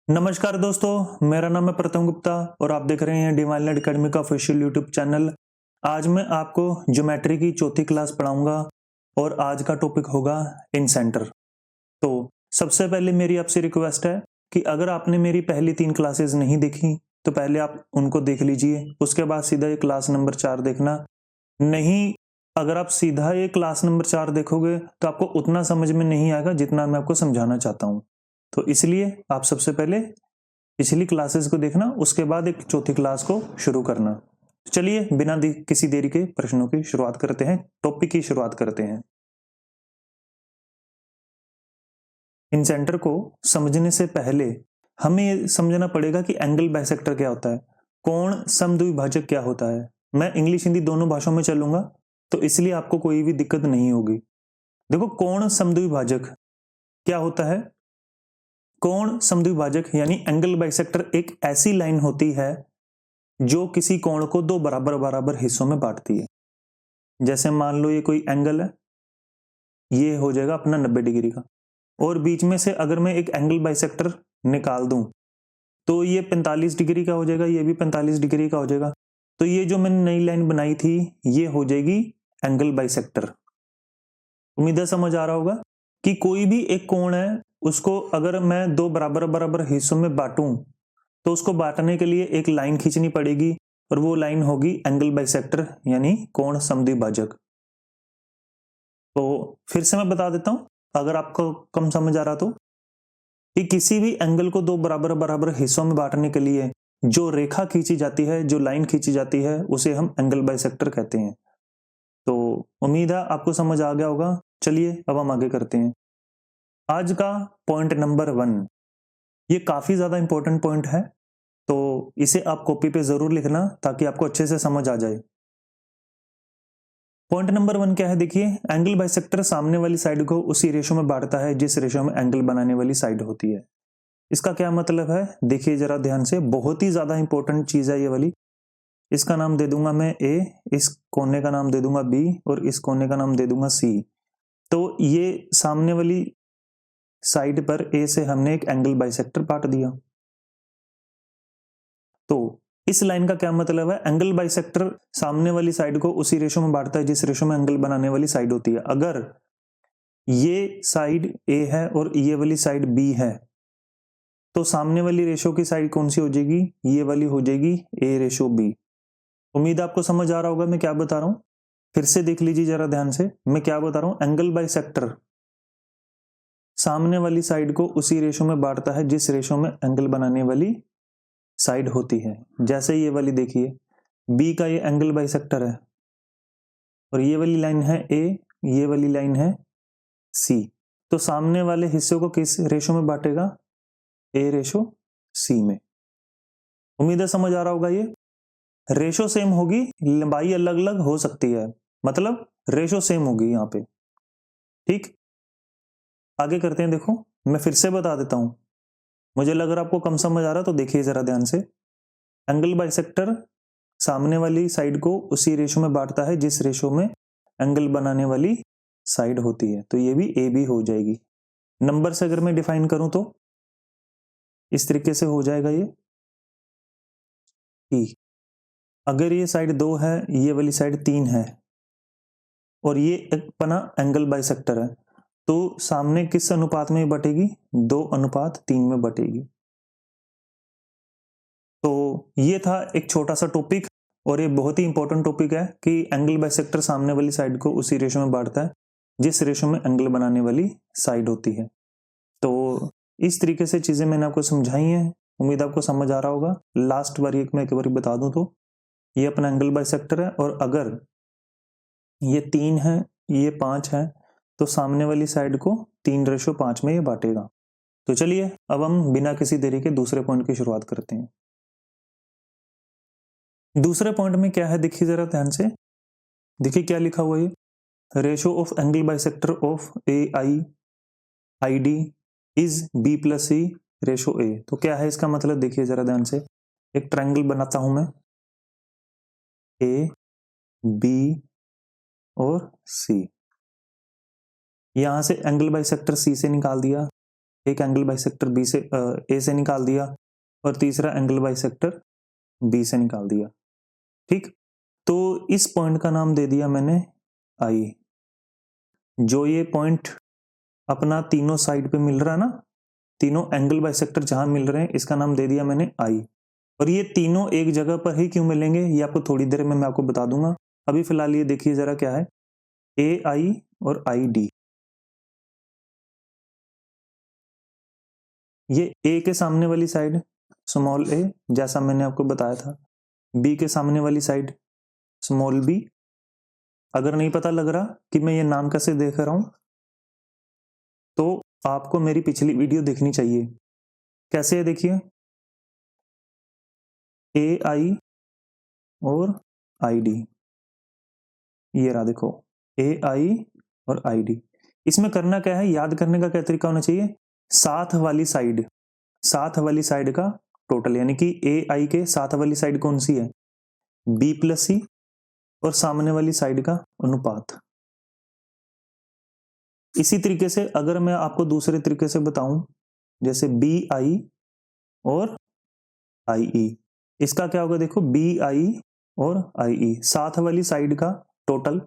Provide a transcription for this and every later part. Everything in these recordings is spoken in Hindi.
नमस्कार दोस्तों, मेरा नाम है प्रथम गुप्ता और आप देख रहे हैं डिवाइन लाइट एकेडमी का ऑफिशियल यूट्यूब चैनल। आज मैं आपको ज्योमेट्री की चौथी क्लास पढ़ाऊंगा और आज का टॉपिक होगा इन सेंटर। तो सबसे पहले मेरी आपसे रिक्वेस्ट है कि अगर आपने मेरी पहली 3 क्लासेस नहीं देखी तो पहले आप उनको देख लीजिए, उसके बाद सीधा ये क्लास नंबर 4 देखना। नहीं, अगर आप सीधा ये क्लास नंबर 4 देखोगे तो आपको उतना समझ में नहीं आएगा जितना मैं आपको समझाना चाहता हूँ। तो इसलिए आप सबसे पहले पिछली क्लासेस को देखना, उसके बाद एक चौथी क्लास को शुरू करना। चलिए बिना किसी देरी के प्रश्नों की शुरुआत करते हैं, टॉपिक की शुरुआत करते हैं। इन सेंटर को समझने से पहले हमें ये समझना पड़ेगा कि एंगल बाइसेक्टर क्या होता है, कोण समद्विभाजक क्या होता है। मैं इंग्लिश हिंदी दोनों भाषाओं में चलूंगा तो इसलिए आपको कोई भी दिक्कत नहीं होगी। देखो, कोण समद्विभाजक क्या होता है। कोण समद्विभाजक यानी एंगल बाइसेक्टर एक ऐसी लाइन होती है जो किसी कोण को दो बराबर बराबर हिस्सों में बांटती है। जैसे मान लो ये कोई एंगल है, ये हो जाएगा अपना 90 डिग्री का, और बीच में से अगर मैं एक एंगल बाइसेक्टर निकाल दूं तो ये 45 डिग्री का हो जाएगा, ये भी 45 डिग्री का हो जाएगा। तो ये जो मैंने नई लाइन बनाई थी ये हो जाएगी एंगल बाइसेक्टर। उम्मीद है समझ आ रहा होगा कि कोई भी एक कोण है, उसको अगर मैं दो बराबर बराबर हिस्सों में बांटूं तो उसको बांटने के लिए एक लाइन खींचनी पड़ेगी और वो लाइन होगी एंगल बाइसेक्टर यानी कोण समद्विभाजक। तो फिर से मैं बता देता हूं अगर आपको कम समझ आ रहा तो, कि किसी भी एंगल को दो बराबर बराबर हिस्सों में बांटने के लिए जो रेखा खींची जाती है, जो लाइन खींची जाती है, उसे हम एंगल बाइसेक्टर कहते हैं। तो उम्मीद है आपको समझ आ गया होगा। चलिए अब हम आगे करते हैं। आज का पॉइंट नंबर 1, ये काफी ज्यादा इंपॉर्टेंट पॉइंट है, तो इसे आप कॉपी पे जरूर लिखना ताकि आपको अच्छे से समझ आ जाए। पॉइंट नंबर 1 क्या है, देखिए, एंगल बाइसेक्टर सामने वाली साइड को उसी रेशो में बांटता है जिस रेशो में एंगल बनाने वाली साइड होती है। इसका क्या मतलब है, देखिए जरा ध्यान से, बहुत ही ज्यादा इंपॉर्टेंट चीज है ये वाली। इसका नाम दे दूंगा मैं ए, इस कोने का नाम दे दूंगा बी और इस कोने का नाम दे दूंगा सी। तो ये सामने वाली साइड पर ए से हमने एक एंगल बाइसेक्टर काट दिया। तो इस लाइन का क्या मतलब है, एंगल बाइसेक्टर सामने वाली साइड को उसी रेशो में बांटता है जिस रेशो में एंगल बनाने वाली साइड होती है। अगर ये साइड ए है और ये वाली साइड बी है तो सामने वाली रेशो की साइड कौन सी हो जाएगी, ये वाली हो जाएगी ए रेशो बी। उम्मीद आपको समझ आ रहा होगा मैं क्या बता रहा हूं। फिर से देख लीजिए जरा ध्यान से, मैं क्या बता रहा हूं। एंगल बाइसेक्टर सामने वाली साइड को उसी रेशो में बांटता है जिस रेशो में एंगल बनाने वाली साइड होती है। जैसे ये वाली देखिए, बी का ये एंगल बाइसेक्टर है और ये वाली लाइन है ए, ये वाली लाइन है सी। तो सामने वाले हिस्से को किस रेशो में बांटेगा, ए रेशो सी में। उम्मीद है समझ आ रहा होगा। ये रेशो सेम होगी, लंबाई अलग अलग हो सकती है, मतलब रेशो सेम होगी यहाँ पे। ठीक, आगे करते हैं। देखो मैं फिर से बता देता हूं, मुझे लग रहा आपको कम समझ आ रहा तो देखिए जरा ध्यान से। एंगल बाइसेक्टर सामने वाली साइड को उसी रेशो में बांटता है जिस रेशो में एंगल बनाने वाली साइड होती है। तो ये भी ए बी हो जाएगी। नंबर से अगर मैं डिफाइन करूं तो इस तरीके से हो जाएगा ये ई। अगर ये साइड 2 है, ये वाली साइड 3 है और ये अपना एंगल बाइसेक्टर है, तो सामने किस अनुपात में बटेगी, 2:3 में बटेगी। तो ये था एक छोटा सा टॉपिक और ये बहुत ही इंपॉर्टेंट टॉपिक है कि एंगल बाइसेक्टर सामने वाली साइड को उसी रेशो में बांटता है जिस रेशो में एंगल बनाने वाली साइड होती है। तो इस तरीके से चीजें मैंने आपको समझाई हैं, उम्मीद आपको समझ आ रहा होगा। लास्ट बार मैं एक बार बता दूं तो ये अपना एंगल बाइसेक्टर है और अगर ये 3 है, ये 5 है, तो सामने वाली साइड को 3:5 में ये बांटेगा। तो चलिए अब हम बिना किसी देरी के दूसरे पॉइंट की शुरुआत करते हैं। दूसरे पॉइंट में क्या है, देखिए जरा ध्यान से, देखिए क्या लिखा हुआ है, ratio of angle bisector of A I I D is B plus C ratio A. तो क्या है इसका मतलब, देखिए जरा ध्यान से, एक ट्रायंगल बनाता हूं मैं, ए बी और सी। यहां से एंगल बाइसेक्टर सी से निकाल दिया, एक एंगल बाइसेक्टर बी से ए से निकाल दिया और तीसरा एंगल बाइसेक्टर बी से निकाल दिया। ठीक, तो इस पॉइंट का नाम दे दिया मैंने आई। जो ये पॉइंट अपना तीनों साइड पे मिल रहा है ना, तीनों एंगल बाइसेक्टर जहां मिल रहे हैं, इसका नाम दे दिया मैंने आई। और ये तीनों एक जगह पर ही क्यों मिलेंगे ये आपको थोड़ी देर में मैं आपको बता दूंगा। अभी फिलहाल ये देखिए जरा क्या है, ए आई और आई डी। ये ए के सामने वाली साइड स्मॉल ए, जैसा मैंने आपको बताया था, बी के सामने वाली साइड स्मॉल बी। अगर नहीं पता लग रहा कि मैं ये नाम कैसे देख रहा हूं तो आपको मेरी पिछली वीडियो देखनी चाहिए। कैसे है देखिए, ए आई और आई डी, ये रहा देखो, ए आई और आई डी। इसमें करना क्या है, याद करने का क्या तरीका होना चाहिए, साथ वाली साइड का टोटल, यानी कि ए आई के साथ वाली साइड कौन सी है, बी प्लस सी, और सामने वाली साइड का अनुपात। इसी तरीके से अगर मैं आपको दूसरे तरीके से बताऊं, जैसे बी आई और आई ई, इसका क्या होगा देखो, बी आई और आई ई, साथ वाली साइड का टोटल।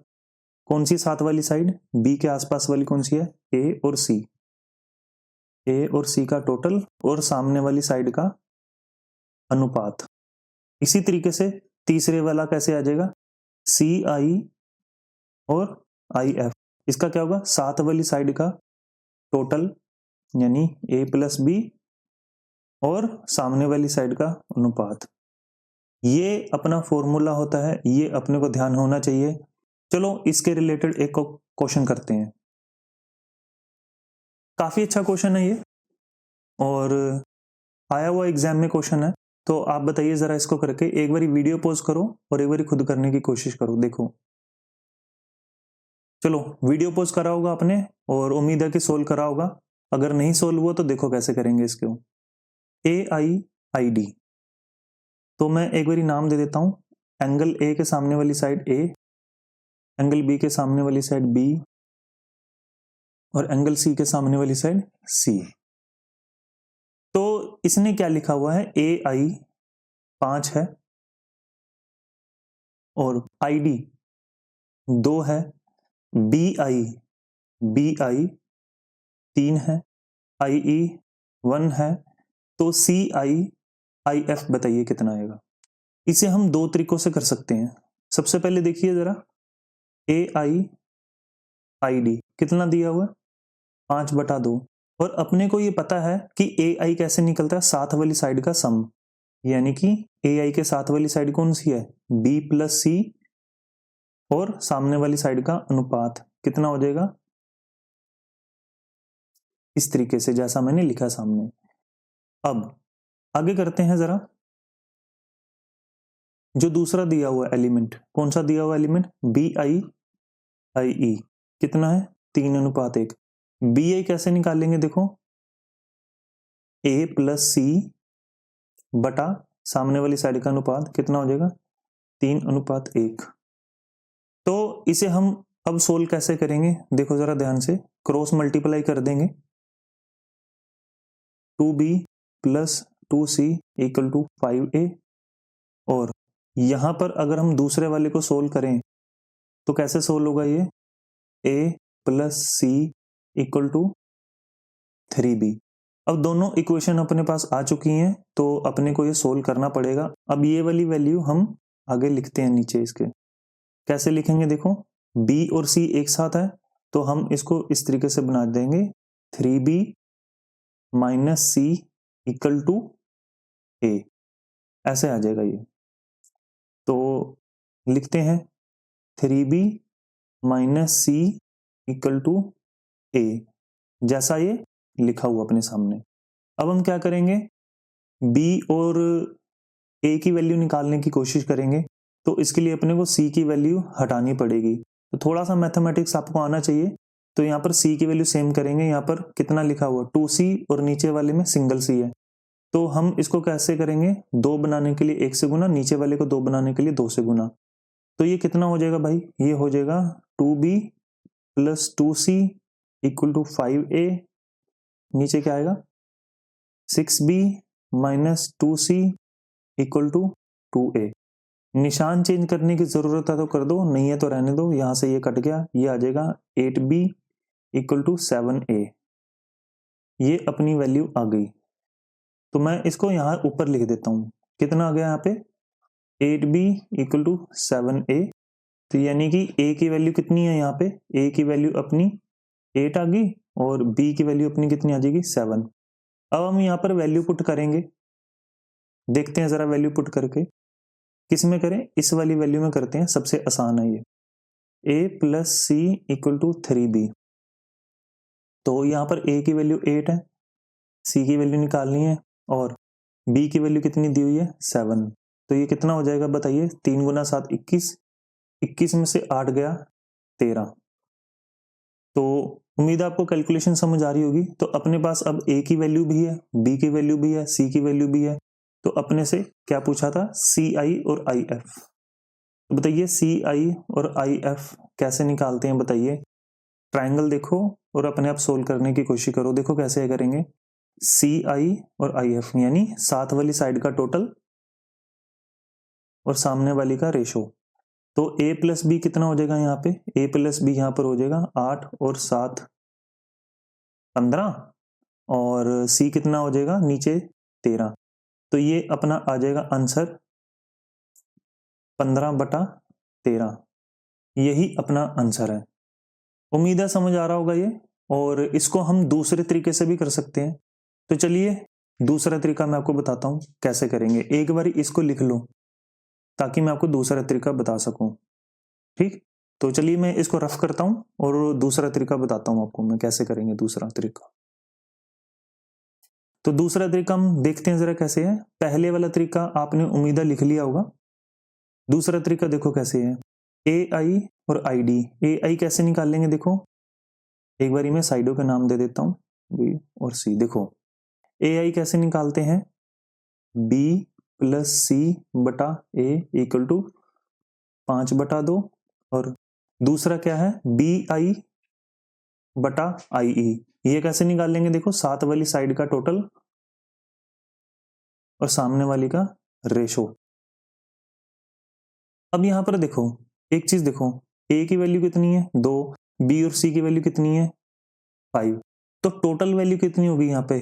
कौन सी साथ वाली साइड, बी के आसपास वाली कौन सी है, ए और सी, ए और सी का टोटल और सामने वाली साइड का अनुपात। इसी तरीके से तीसरे वाला कैसे आ जाएगा, सी आई और आई एफ, इसका क्या होगा, साथ वाली साइड का टोटल यानी ए प्लस बी और सामने वाली साइड का अनुपात। ये अपना फॉर्मूला होता है, ये अपने को ध्यान होना चाहिए। चलो इसके रिलेटेड एक क्वेश्चन करते हैं। काफी अच्छा क्वेश्चन है ये और आया हुआ एग्जाम में क्वेश्चन है, तो आप बताइए जरा इसको करके, एक बारी वीडियो पॉज करो और एक बारी खुद करने की कोशिश करो। देखो चलो वीडियो पॉज करा होगा आपने और उम्मीद है कि सोल्व करा होगा। अगर नहीं सोल्व हुआ तो देखो कैसे करेंगे इसको। ए आई आई डी, तो मैं एक बारी नाम दे देता हूं, एंगल ए के सामने वाली साइड ए, एंगल बी के सामने वाली साइड बी और एंगल सी के सामने वाली साइड सी। तो इसने क्या लिखा हुआ है, ए आई 5 है और आई डी 2 है, बी आई 3 है, आई ई 1 है, तो सी आई आई एफ बताइए कितना आएगा। इसे हम दो तरीकों से कर सकते हैं। सबसे पहले देखिए जरा, ए आई डी कितना दिया हुआ है, 5/2, और अपने को ये पता है कि ए आई कैसे निकलता है, साथ वाली साइड का सम, यानी कि ए आई के साथ वाली साइड कौन सी है, बी प्लस सी, और सामने वाली साइड का अनुपात कितना हो जाएगा, इस तरीके से जैसा मैंने लिखा सामने। अब आगे करते हैं जरा, जो दूसरा दिया हुआ एलिमेंट, कौन सा दिया हुआ एलिमेंट, बी आई आई ई कितना है, 3:1। बी आई कैसे निकालेंगे देखो, ए प्लस सी बटा सामने वाली साइड का अनुपात कितना हो जाएगा, 3:1। तो इसे हम अब सोल्व कैसे करेंगे देखो जरा ध्यान से, क्रॉस मल्टीप्लाई कर देंगे, 2b plus 2c equal to 5a, और यहां पर अगर हम दूसरे वाले को सोल्व करें तो कैसे सोल्व होगा ये, a plus C equal to 3b। अब दोनों इक्वेशन अपने पास आ चुकी हैं तो अपने को ये सोल्व करना पड़ेगा। अब ये वाली वैल्यू हम आगे लिखते हैं नीचे, इसके कैसे लिखेंगे देखो, b और c एक साथ है तो हम इसको इस तरीके से बना देंगे, 3b minus C equal to a, ऐसे आ जाएगा ये। तो लिखते हैं 3b minus C equal to a, जैसा ये लिखा हुआ अपने सामने। अब हम क्या करेंगे, b और a की वैल्यू निकालने की कोशिश करेंगे, तो इसके लिए अपने को c की वैल्यू हटानी पड़ेगी। तो थोड़ा सा मैथमेटिक्स आपको आना चाहिए। तो यहाँ पर c की वैल्यू सेम करेंगे, यहाँ पर कितना लिखा हुआ 2c और नीचे वाले में सिंगल c है, तो हम इसको कैसे करेंगे, 2 बनाने के लिए 1 से गुना, नीचे वाले को 2 बनाने के लिए 2 से गुना। तो ये कितना हो जाएगा भाई, ये हो जाएगा 2b plus 2c equal to 5a नीचे क्या आएगा 6b minus 2c equal to 2a। निशान चेंज करने की जरूरत है तो कर दो, नहीं है तो रहने दो। यहां से ये कट गया, ये आ जाएगा 8b इक्वल टू 7a। ये अपनी वैल्यू आ गई, तो मैं इसको यहां ऊपर लिख देता हूं। कितना आ गया यहाँ पे 8b इक्वल टू 7a। तो यानी कि a की वैल्यू कितनी है, यहाँ पे a की वैल्यू अपनी 8 आ गई और b की वैल्यू अपनी कितनी आ जाएगी 7। अब हम यहाँ पर वैल्यू पुट करेंगे, देखते हैं जरा वैल्यू पुट करके। किस में करें, इस वाली वैल्यू में करते हैं, सबसे आसान है ये। a plus C equal to 3b। तो यहाँ पर a की वैल्यू 8 है, c की वैल्यू निकालनी है और b की वैल्यू कितनी दी हुई है 7। तो ये कितना हो जाएगा बताइए, 3 गुना 7 21, 21 में से 8 गया 13। तो उम्मीद है आपको कैलकुलेशन समझ आ रही होगी। तो अपने पास अब a की वैल्यू भी है, b की वैल्यू भी है, c की वैल्यू भी है। तो अपने से क्या पूछा था, CI और IF। तो बताइए CI और IF कैसे निकालते हैं बताइए। ट्रायंगल देखो और अपने आप सोल्व करने की कोशिश करो। देखो कैसे करेंगे, CI और IF यानी साथ वाली साइड का टोटल और सामने वाली का रेशो। तो a प्लस बी कितना हो जाएगा, यहाँ पे a प्लस बी यहाँ पर हो जाएगा 8 और 7 15 और c कितना हो जाएगा नीचे 13। तो ये अपना आ जाएगा आंसर 15/13। यही अपना आंसर है। उम्मीद है समझ आ रहा होगा ये। और इसको हम दूसरे तरीके से भी कर सकते हैं। तो चलिए दूसरा तरीका मैं आपको बताता हूं कैसे करेंगे। एक बार इसको लिख लो ताकि मैं आपको दूसरा तरीका बता सकूं। ठीक, तो चलिए मैं इसको रफ करता हूं और दूसरा तरीका बताता हूं आपको मैं कैसे करेंगे दूसरा तरीका। तो दूसरा तरीका हम देखते हैं जरा कैसे है। पहले वाला तरीका आपने उम्मीद लिख लिया होगा। दूसरा तरीका देखो कैसे है, AI और ID। AI कैसे निकाल लेंगे, देखो एक बारी मैं साइडों के नाम दे देता हूं, B और C। देखो AI कैसे निकालते हैं, B प्लस C बटा A इक्वल टू 5/2। और दूसरा क्या है BI बटा IE। ये कैसे निकाल लेंगे, देखो साथ वाली साइड का टोटल और सामने वाली का रेशो। अब यहां पर देखो एक चीज देखो, A की वैल्यू कितनी है 2, B और C की वैल्यू कितनी है 5। तो टोटल वैल्यू कितनी होगी यहाँ पे,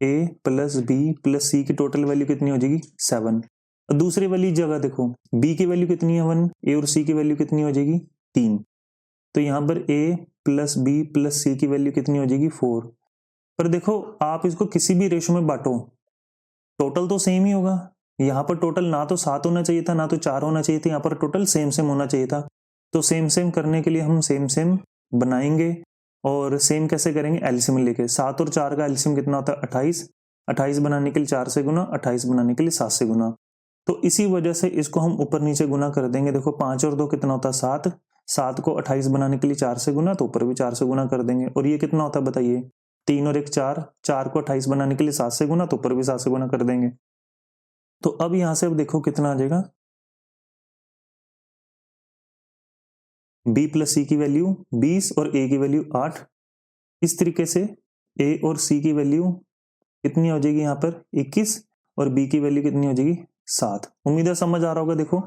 A plus B plus C की टोटल वैल्यू कितनी हो जाएगी 7। और दूसरी वाली जगह देखो B की वैल्यू कितनी है 1, A और C की वैल्यू कितनी हो जाएगी 3। तो यहाँ पर A plus B plus C की वैल्यू कितनी हो जाएगी 4। पर देखो आप इसको किसी भी रेशो में बांटो टोटल तो सेम ही होगा। यहाँ पर टोटल ना तो 7 होना चाहिए था ना तो 4 होना चाहिए था, यहाँ पर टोटल सेम सेम होना चाहिए था। तो सेम सेम करने के लिए हम सेम सेम बनाएंगे। और सेम कैसे करेंगे, एलसीएम लेके। 7 और 4 का एलसीएम कितना होता है 28। 28 बनाने के लिए 4 से गुना, 28 बनाने के लिए 7 से गुना। तो इसी वजह से इसको हम ऊपर नीचे गुना कर देंगे। देखो 5 और 2 कितना होता है 7, 7 को 28 बनाने के लिए 4 से गुना, तो ऊपर भी 4 से गुना कर देंगे। और ये कितना होता है बताइए, 3 और 1 4, 4 को 28 बनाने के लिए 7 से गुना, तो ऊपर भी 7 से गुना कर देंगे। तो अब यहां से अब देखो कितना आ जाएगा, B प्लस C की वैल्यू 20 और A की वैल्यू 8। इस तरीके से A और C की वैल्यू कितनी हो जाएगी यहाँ पर 21 और B की वैल्यू कितनी हो जाएगी 7। उम्मीद है समझ आ रहा होगा। देखो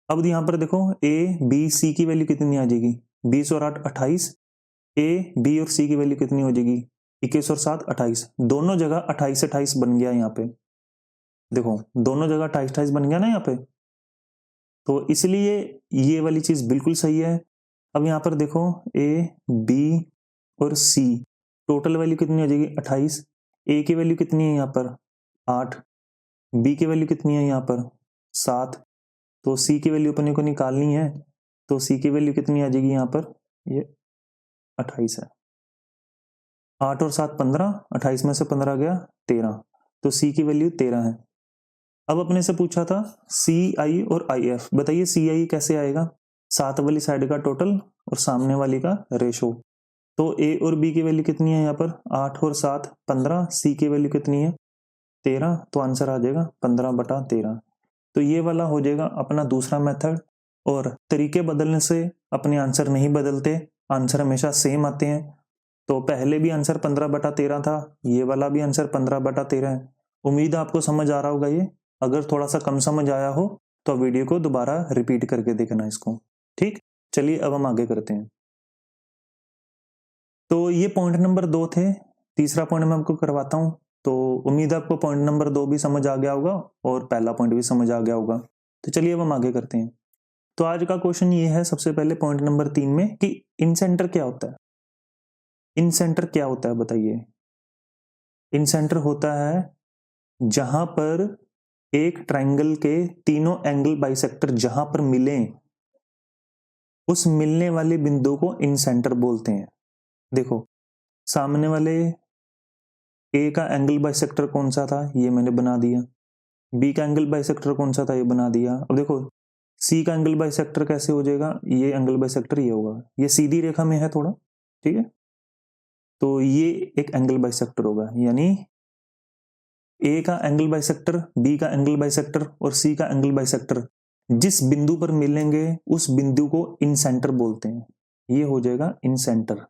अब यहाँ पर देखो A B C की वैल्यू कितनी आ जाएगी 20 और 8 28। A B और C की वैल्यू कितनी हो जाएगी 21 और 7 28। दोनों जगह 28 28 बन गया यहाँ पे। देखो दोनों जगह 28 28 बन गया ना यहाँ पे, तो इसलिए ये वाली चीज बिल्कुल सही है। अब यहाँ पर देखो A B और C टोटल वैल्यू कितनी हो जाएगी 28। A की वैल्यू कितनी है यहाँ पर 8, B की वैल्यू कितनी है यहाँ पर 7। तो C की वैल्यू अपने को निकालनी है, तो C की वैल्यू कितनी आ जाएगी यहाँ पर, ये 28 है। 8 और 7 15, 28 में से 15 गया 13, तो C की वैल्यू 13 है। अब अपने से पूछा था CI और IF। बताइए CI कैसे आएगा, साथ वाली साइड का टोटल और सामने वाली का रेशो। तो A और B की वैल्यू कितनी है यहाँ पर 8 और 7 15, C की वैल्यू कितनी है 13, तो आंसर आ जाएगा 15/13। तो ये वाला हो जाएगा अपना दूसरा मेथड। और तरीके बदलने से अपने आंसर नहीं बदलते, आंसर हमेशा सेम आते हैं। तो पहले भी आंसर 15/13 था, ये वाला भी आंसर 15/13 है। उम्मीद है आपको समझ आ रहा होगा ये। अगर थोड़ा सा कम समझ आया हो तो वीडियो को दोबारा रिपीट करके देखना इसको। ठीक, चलिए अब हम आगे करते हैं। तो ये पॉइंट नंबर 2 थे। तीसरा पॉइंट मैं आपको करवाता हूं। तो उम्मीद है आपको पॉइंट नंबर 2 भी समझ आ गया होगा और पहला पॉइंट भी समझ आ गया होगा। तो चलिए अब हम आगे करते हैं। तो आज का क्वेश्चन ये है सबसे पहले पॉइंट नंबर 3 में कि इन सेंटर क्या होता है। इन सेंटर क्या होता है बताइए। इन सेंटर होता है जहां पर एक ट्रायंगल के तीनों एंगल बाइसेक्टर जहां पर मिलें, उस मिलने वाले बिंदु को इन सेंटर बोलते हैं। देखो, सामने वाले ए का एंगल बाइसेक्टर कौन सा था, ये मैंने बना दिया। बी का एंगल बाइसेक्टर कौन सा था, ये बना दिया। अब देखो सी का एंगल बाइसेक्टर कैसे हो जाएगा, ये एंगल बाइसेक्टर ये होगा, ये सीधी रेखा में है थोड़ा, ठीक है। तो ये एक एंगल बाइसेक्टर होगा, यानी ए का एंगल बाइसेक्टर, बी का एंगल बाइसेक्टर और सी का एंगल बाइसेक्टर जिस बिंदु पर मिलेंगे उस बिंदु को इन सेंटर बोलते हैं। ये हो जाएगा इन सेंटर।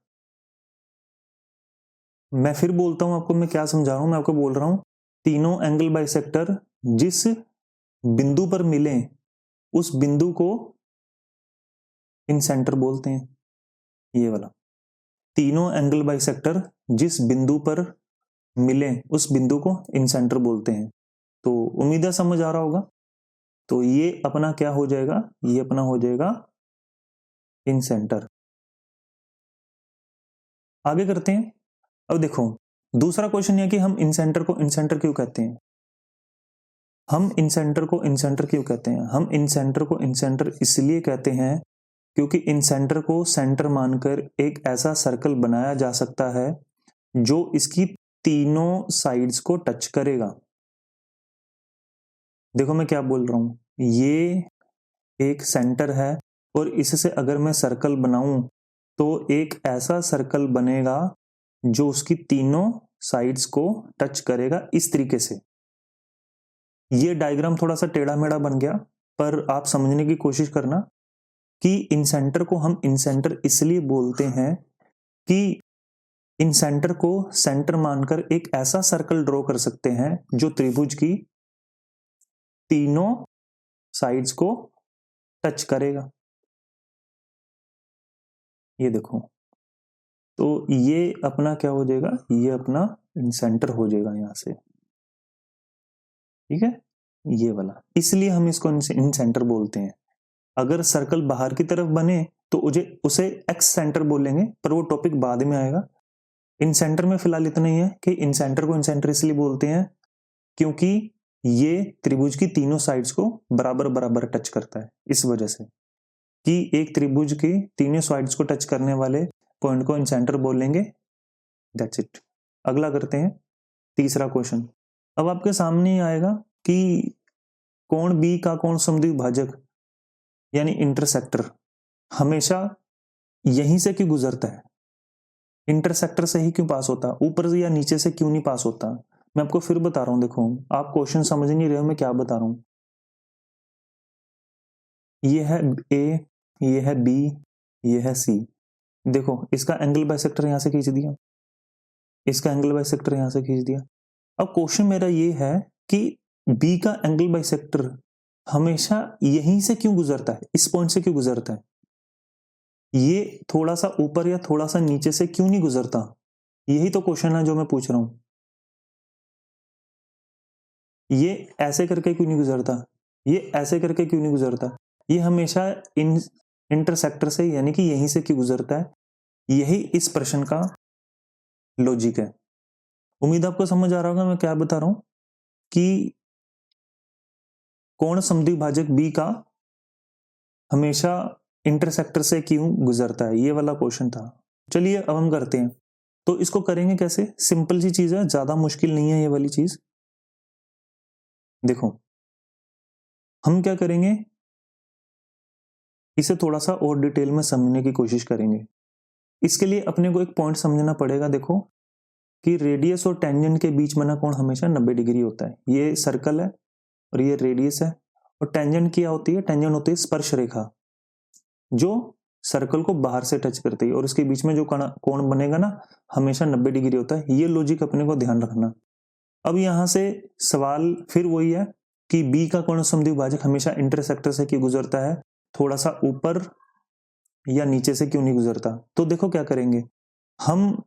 मैं फिर बोलता हूं आपको, मैं क्या समझा रहा हूं, मैं आपको बोल रहा हूं तीनों एंगल बाइसेक्टर जिस बिंदु पर मिले उस बिंदु को इन सेंटर बोलते हैं। ये वाला, तीनों एंगल बाइसेक्टर जिस बिंदु पर मिले उस बिंदु को इन सेंटर बोलते हैं। तो उम्मीद है समझ आ रहा होगा। तो ये अपना क्या हो जाएगा, ये अपना हो जाएगा इन सेंटर। आगे करते हैं। अब देखो दूसरा क्वेश्चन ये कि हम इन सेंटर को इन सेंटर क्यों कहते हैं। हम इन सेंटर को इन सेंटर क्यों कहते हैं। हम इन सेंटर को इन सेंटर इसलिए कहते हैं क्योंकि इन सेंटर को सेंटर मानकर एक ऐसा सर्कल बनाया जा सकता है जो इसकी तीनों साइड्स को टच करेगा। देखो मैं क्या बोल रहा हूं, ये एक सेंटर है और इससे अगर मैं सर्कल बनाऊं तो एक ऐसा सर्कल बनेगा जो उसकी तीनों साइड्स को टच करेगा इस तरीके से। ये डायग्राम थोड़ा सा टेढ़ा मेढ़ा बन गया, पर आप समझने की कोशिश करना कि इन सेंटर को हम इन सेंटर इसलिए बोलते हैं कि इन सेंटर को सेंटर मानकर एक ऐसा सर्कल ड्रॉ कर सकते हैं जो त्रिभुज की तीनों साइड्स को टच करेगा। ये देखो, तो ये अपना क्या हो जाएगा, ये अपना इन सेंटर हो जाएगा यहां से, ठीक है, ये वाला। इसलिए हम इसको इन सेंटर बोलते हैं। अगर सर्कल बाहर की तरफ बने तो उसे एक्स सेंटर बोलेंगे, पर वो टॉपिक बाद में आएगा। इन सेंटर में फिलहाल इतना ही है कि इन सेंटर को इन सेंटर इसलिए बोलते हैं क्योंकि ये त्रिभुज की तीनों साइड्स को बराबर बराबर टच करता है। इस वजह से कि एक त्रिभुज की तीनों साइड्स को टच करने वाले पॉइंट को इन सेंटर बोलेंगे। That's it. अगला करते हैं, तीसरा क्वेश्चन। अब आपके सामने आएगा कि कोण बी का कोण समद्विभाजक यानी इंटरसेक्टर हमेशा यहीं से क्यों गुजरता है, इंटरसेक्टर से ही क्यों पास होता, ऊपर या नीचे से क्यों नहीं पास होता। मैं आपको फिर बता रहा हूं, देखो आप क्वेश्चन समझ नहीं रहे हो मैं क्या बता रहा हूं। ये है ए, ये है बी, ये है सी। देखो इसका एंगल बाइसेक्टर यहां से खींच दिया, इसका एंगल बाइसेक्टर यहां से खींच दिया। अब क्वेश्चन मेरा ये है कि बी का एंगल बाइसेक्टर हमेशा यहीं से क्यों गुजरता है, इस पॉइंट से क्यों गुजरता है, ये थोड़ा सा ऊपर या थोड़ा सा नीचे से क्यों नहीं गुजरता। यही तो क्वेश्चन है जो मैं पूछ रहा हूं। ये ऐसे करके क्यों नहीं गुजरता, ये ऐसे करके क्यों नहीं गुजरता, ये हमेशा इन इंटरसेक्टर से यानी कि यहीं से क्यों गुजरता है। यही इस प्रश्न का लॉजिक है। उम्मीद आपको समझ आ रहा होगा मैं क्या बता रहा हूं कि कोण समद्विभाजक बी का हमेशा इंटरसेक्टर से क्यों गुजरता है, ये वाला क्वेश्चन था। चलिए अब हम करते हैं। तो इसको करेंगे कैसे, सिंपल सी चीज है, ज्यादा मुश्किल नहीं है ये वाली चीज। देखो हम क्या करेंगे, इसे थोड़ा सा और डिटेल में समझने की कोशिश करेंगे। इसके लिए अपने को एक पॉइंट समझना पड़ेगा। देखो कि रेडियस और टेंजेंट के बीच में ना कोण हमेशा 90 डिग्री होता है। ये सर्कल है और ये रेडियस है, और टेंजेंट क्या होती है, टेंजेंट होती है स्पर्श रेखा जो सर्कल को बाहर से टच करते ही, और इसके बीच में जो कोण बनेगा ना हमेशा 90 डिग्री होता है। ये लॉजिक अपने को ध्यान रखना। अब यहां से सवाल फिर वही है कि बी का कोण समद्विभाजक हमेशा इंटरसेक्टर से क्यों गुजरता है, थोड़ा सा ऊपर या नीचे से क्यों नहीं गुजरता। तो देखो क्या करेंगे, हम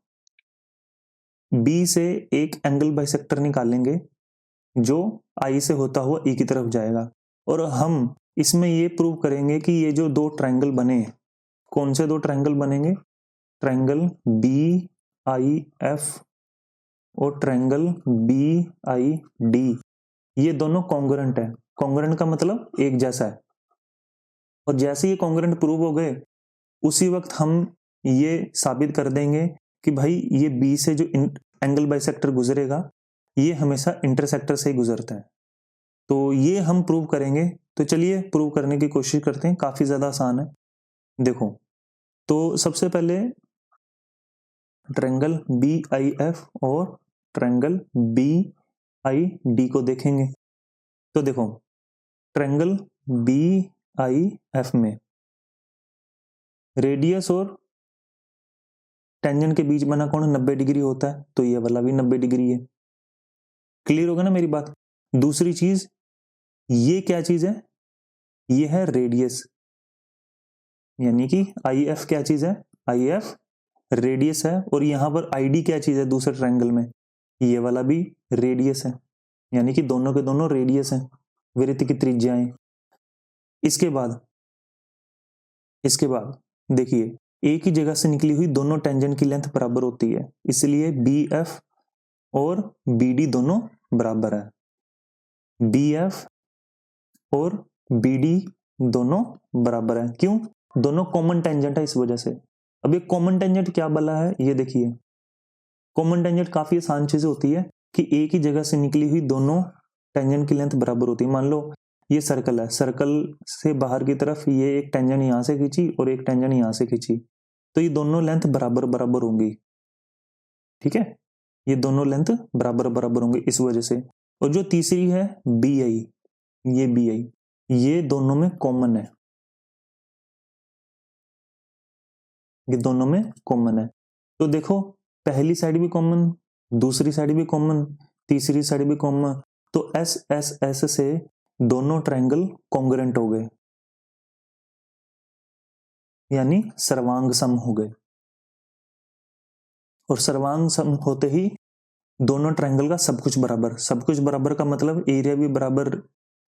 बी से एक एंगल बाइसेक्टर निकालेंगे जो आई से होता हुआ ई की तरफ जाएगा, और हम इसमें ये प्रूव करेंगे कि ये जो दो ट्रायंगल बने, कौन से दो ट्रायंगल बनेंगे, ट्रायंगल बी आई एफ और ट्रायंगल बी आई डी, ये दोनों कॉन्ग्रुएंट है। कॉन्ग्रुएंट का मतलब एक जैसा है, और जैसे ये कॉन्ग्रुएंट प्रूव हो गए उसी वक्त हम ये साबित कर देंगे कि भाई ये बी से जो एंगल बाइसेक्टर गुजरेगा ये हमेशा इंटरसेक्टर से ही गुजरता है। तो ये हम प्रूव करेंगे। तो चलिए प्रूव करने की कोशिश करते हैं, काफी ज्यादा आसान है। देखो, तो सबसे पहले ट्रायंगल बी आई एफ और ट्रायंगल बी आई डी को देखेंगे। तो देखो, ट्रायंगल बी आई एफ में रेडियस और टेंजेंट के बीच बना कोण 90 डिग्री होता है, तो ये वाला भी 90 डिग्री है। क्लियर होगा ना मेरी बात। दूसरी चीज, ये क्या चीज है, ये है रेडियस, यानी कि आई एफ क्या चीज है, आई एफ रेडियस है, और यहां पर आई डी क्या चीज है दूसरे ट्रायंगल में, ये वाला भी रेडियस है, यानी कि दोनों के दोनों रेडियस हैं, वृत्त की त्रिज्याएं। इसके बाद देखिए, एक ही जगह से निकली हुई दोनों टेंजेंट की लेंथ बराबर होती है, इसलिए बी एफ और बी डी दोनों बराबर है। बी एफ और बी डी दोनों बराबर है, क्यों, दोनों कॉमन टेंजेंट है इस वजह से। अब ये कॉमन टेंजेंट क्या बला है, ये देखिए, कॉमन टेंजेंट काफी आसान चीज होती है कि एक ही जगह से निकली हुई दोनों टेंजेंट की लेंथ बराबर होती है। मान लो ये सर्कल है, सर्कल से बाहर की तरफ ये एक टेंजेंट यहां से खींची और एक टेंजेंट यहां से खींची, तो ये दोनों लेंथ बराबर बराबर होंगी, ठीक है, ये दोनों लेंथ बराबर बराबर होंगे इस वजह से। और जो तीसरी है बी आई, ये बी आई, ये दोनों में कॉमन है, ये दोनों में कॉमन है। तो देखो, पहली साइड भी कॉमन, दूसरी साइड भी कॉमन, तीसरी साइड भी कॉमन, तो एस एस एस से दोनों ट्रायंगल कॉन्ग्रुएंट हो गए, यानी सर्वांग सम हो गए। और सर्वांग सम होते ही दोनों ट्रायंगल का सब कुछ बराबर, सब कुछ बराबर का मतलब एरिया भी बराबर,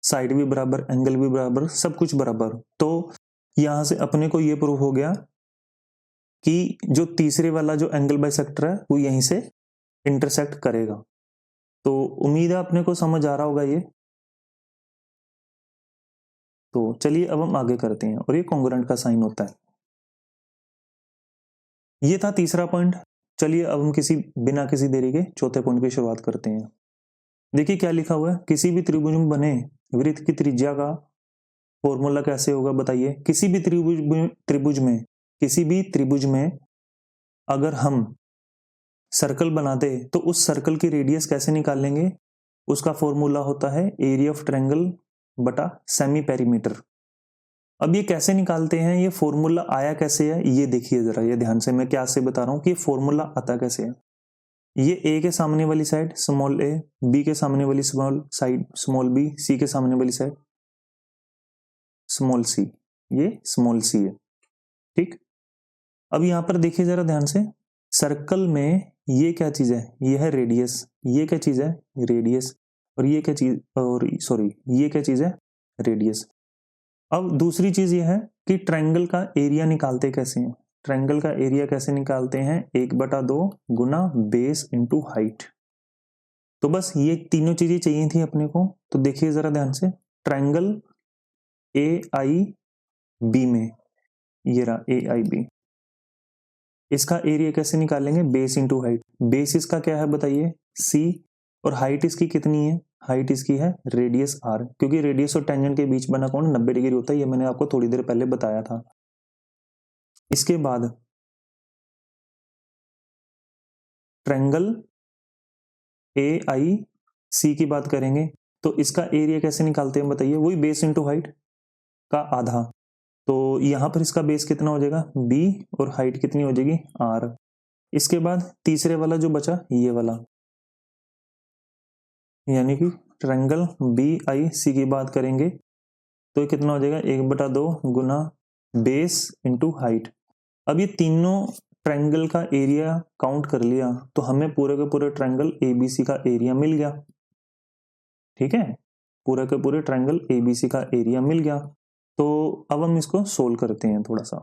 साइड भी बराबर, एंगल भी बराबर, सब कुछ बराबर। तो यहां से अपने को यह प्रूव हो गया कि जो तीसरे वाला जो एंगल बाइसेक्टर है वो यहीं से इंटरसेक्ट करेगा। तो उम्मीद है अपने को समझ आ रहा होगा ये। तो चलिए अब हम आगे करते हैं, और ये कॉन्ग्रुएंट का साइन होता है। ये था तीसरा पॉइंट। चलिए अब हम बिना किसी देरी के चौथे पॉइंट की शुरुआत करते हैं। देखिए क्या लिखा हुआ है, किसी भी त्रिभुज में बने वृत्त की त्रिज्या का फॉर्मूला कैसे होगा बताइए। किसी भी त्रिभुज में अगर हम सर्कल बनाते तो उस सर्कल की रेडियस कैसे निकालेंगे, उसका फॉर्मूला होता है एरिया ऑफ ट्रायंगल बटा सेमी पेरीमीटर। अब ये कैसे निकालते हैं, ये फॉर्मूला आया कैसे है, ये देखिए जरा, ये ध्यान से, मैं क्या से बता रहा हूं कि फॉर्मूला आता कैसे है। ये ए के सामने वाली साइड स्मॉल ए, बी के सामने वाली स्मॉल बी, सी के सामने वाली साइड स्मॉल सी, ये स्मॉल सी है, ठीक। अब यहां पर देखिए जरा ध्यान से, सर्कल में ये क्या चीज है, ये है रेडियस, ये क्या चीज है रेडियस, और ये क्या चीज, और सॉरी ये क्या चीज है रेडियस। अब दूसरी चीज ये है कि ट्रायंगल का एरिया निकालते कैसे हैं। ट्रायंगल का एरिया कैसे निकालते हैं, 1/2 गुना बेस इंटू हाइट। तो बस ये तीनों चीजें चाहिए थी अपने को। तो देखिए जरा ध्यान से, ट्रायंगल ए आई बी में, ये रहा ए आई बी, इसका एरिया कैसे निकालेंगे, बेस इंटू हाइट। बेस इसका क्या है बताइए, सी, और हाइट इसकी कितनी है, हाइट इसकी है रेडियस आर, क्योंकि रेडियस और टेंजेंट के बीच बना कोण 90 डिग्री होता है, ये मैंने आपको थोड़ी देर पहले बताया था। इसके बाद ट्रायंगल ए आई सी की बात करेंगे, तो इसका एरिया कैसे निकालते हैं बताइए, वही बेस इंटू हाइट का आधा, तो यहाँ पर इसका बेस कितना हो जाएगा b और हाइट कितनी हो जाएगी r। इसके बाद तीसरे वाला जो बचा ये वाला, यानी कि ट्रायंगल BIC की बात करेंगे तो ये कितना हो जाएगा 1/2 गुना बेस इंटू हाइट। अब ये तीनों ट्रायंगल का एरिया काउंट कर लिया तो हमें पूरे के पूरे ट्रायंगल ABC का एरिया मिल गया। ठीक है, पूरे के पूरे ट्रायंगल ABC का एरिया मिल गया। तो अब हम इसको सोल्व करते हैं थोड़ा सा।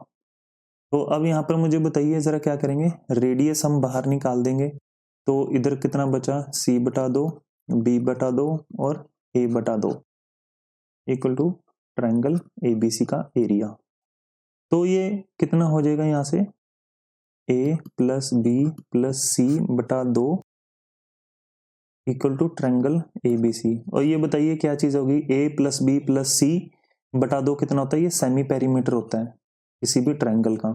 तो अब यहाँ पर मुझे बताइए जरा क्या करेंगे, रेडियस हम बाहर निकाल देंगे तो इधर कितना बचा C/2 B/2 और A/2 equal to triangle ABC का एरिया। तो ये कितना हो जाएगा यहाँ से A plus B plus C/2 equal to triangle ABC। और ये बताइए क्या चीज होगी, A plus B plus C/2 कितना होता है, ये सेमी पेरीमीटर होता है किसी भी ट्रायंगल का।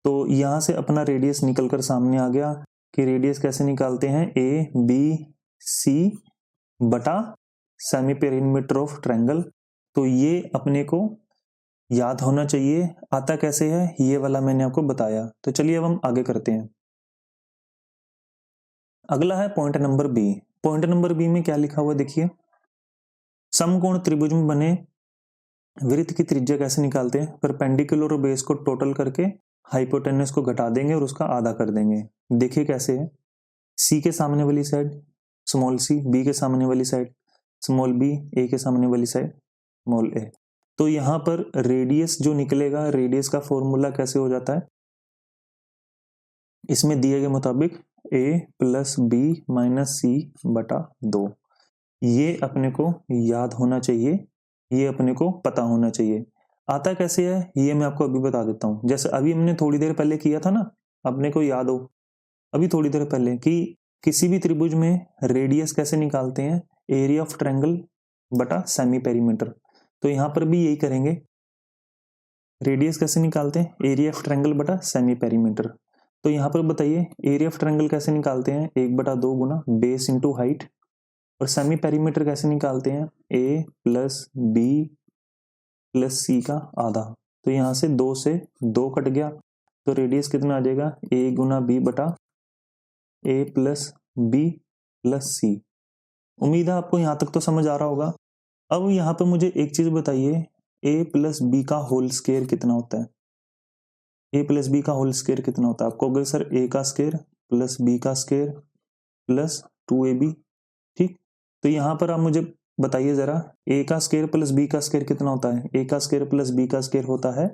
तो यहां से अपना रेडियस निकलकर सामने आ गया कि रेडियस कैसे निकालते हैं, ABC बटा सेमी पेरीमीटर ऑफ ट्रायंगल। तो ये अपने को याद होना चाहिए। आता कैसे है ये वाला मैंने आपको बताया। तो चलिए अब हम आगे करते हैं। अगला है point number B. Point number B में क्या लिखा हुआ देखिए, समकोण त्रिभुज में बने वृत्त की त्रिज्या कैसे निकालते हैं, परपेंडिकुलर और बेस को टोटल करके हाइपोटेनस को घटा देंगे और उसका आधा कर देंगे। देखिए कैसे है, सी के सामने वाली साइड स्मॉल सी, बी के सामने वाली साइड स्मॉल बी, ए के सामने वाली साइड स्मॉल ए। तो यहां पर रेडियस जो निकलेगा, रेडियस का फॉर्मूला कैसे हो जाता है, इसमें दिए गए मुताबिक a plus B minus C/2। ये अपने को याद होना चाहिए, ये अपने को पता होना चाहिए। आता कैसे है ये मैं आपको अभी बता देता हूं। जैसे अभी हमने थोड़ी देर पहले किया था ना, अपने को याद हो अभी थोड़ी देर पहले कि किसी भी त्रिभुज में रेडियस कैसे निकालते हैं, एरिया ऑफ ट्रायंगल बटा सेमी पेरीमीटर। तो यहां पर भी यही करेंगे, रेडियस कैसे निकालते हैं, एरिया ऑफ ट्रायंगल बटा सेमी पेरीमीटर। तो यहां पर बताइए एरिया ऑफ ट्रायंगल कैसे निकालते हैं, 1/2 गुना बेस इंटू हाइट। और सेमी पेरीमीटर कैसे निकालते हैं, A plus B plus C का आधा। तो यहां से 2 से 2 कट गया तो रेडियस कितना आ जाएगा, A गुना B बटा A plus B plus C। उम्मीद है आपको यहां तक तो समझ आ रहा होगा। अब यहां पर मुझे एक चीज बताइए, A प्लस B का होल स्क्वायर कितना होता है, A प्लस B का होल स्क्वायर कितना होता है। आपको अगर सर A का स्क्वायर प्लस B का स्क्वायर प्लस 2AB। ठीक, तो यहां पर आप मुझे बताइए जरा, A का स्क्वायर प्लस B का स्क्वायर कितना होता है, A का स्क्वायर प्लस B का स्क्वायर होता है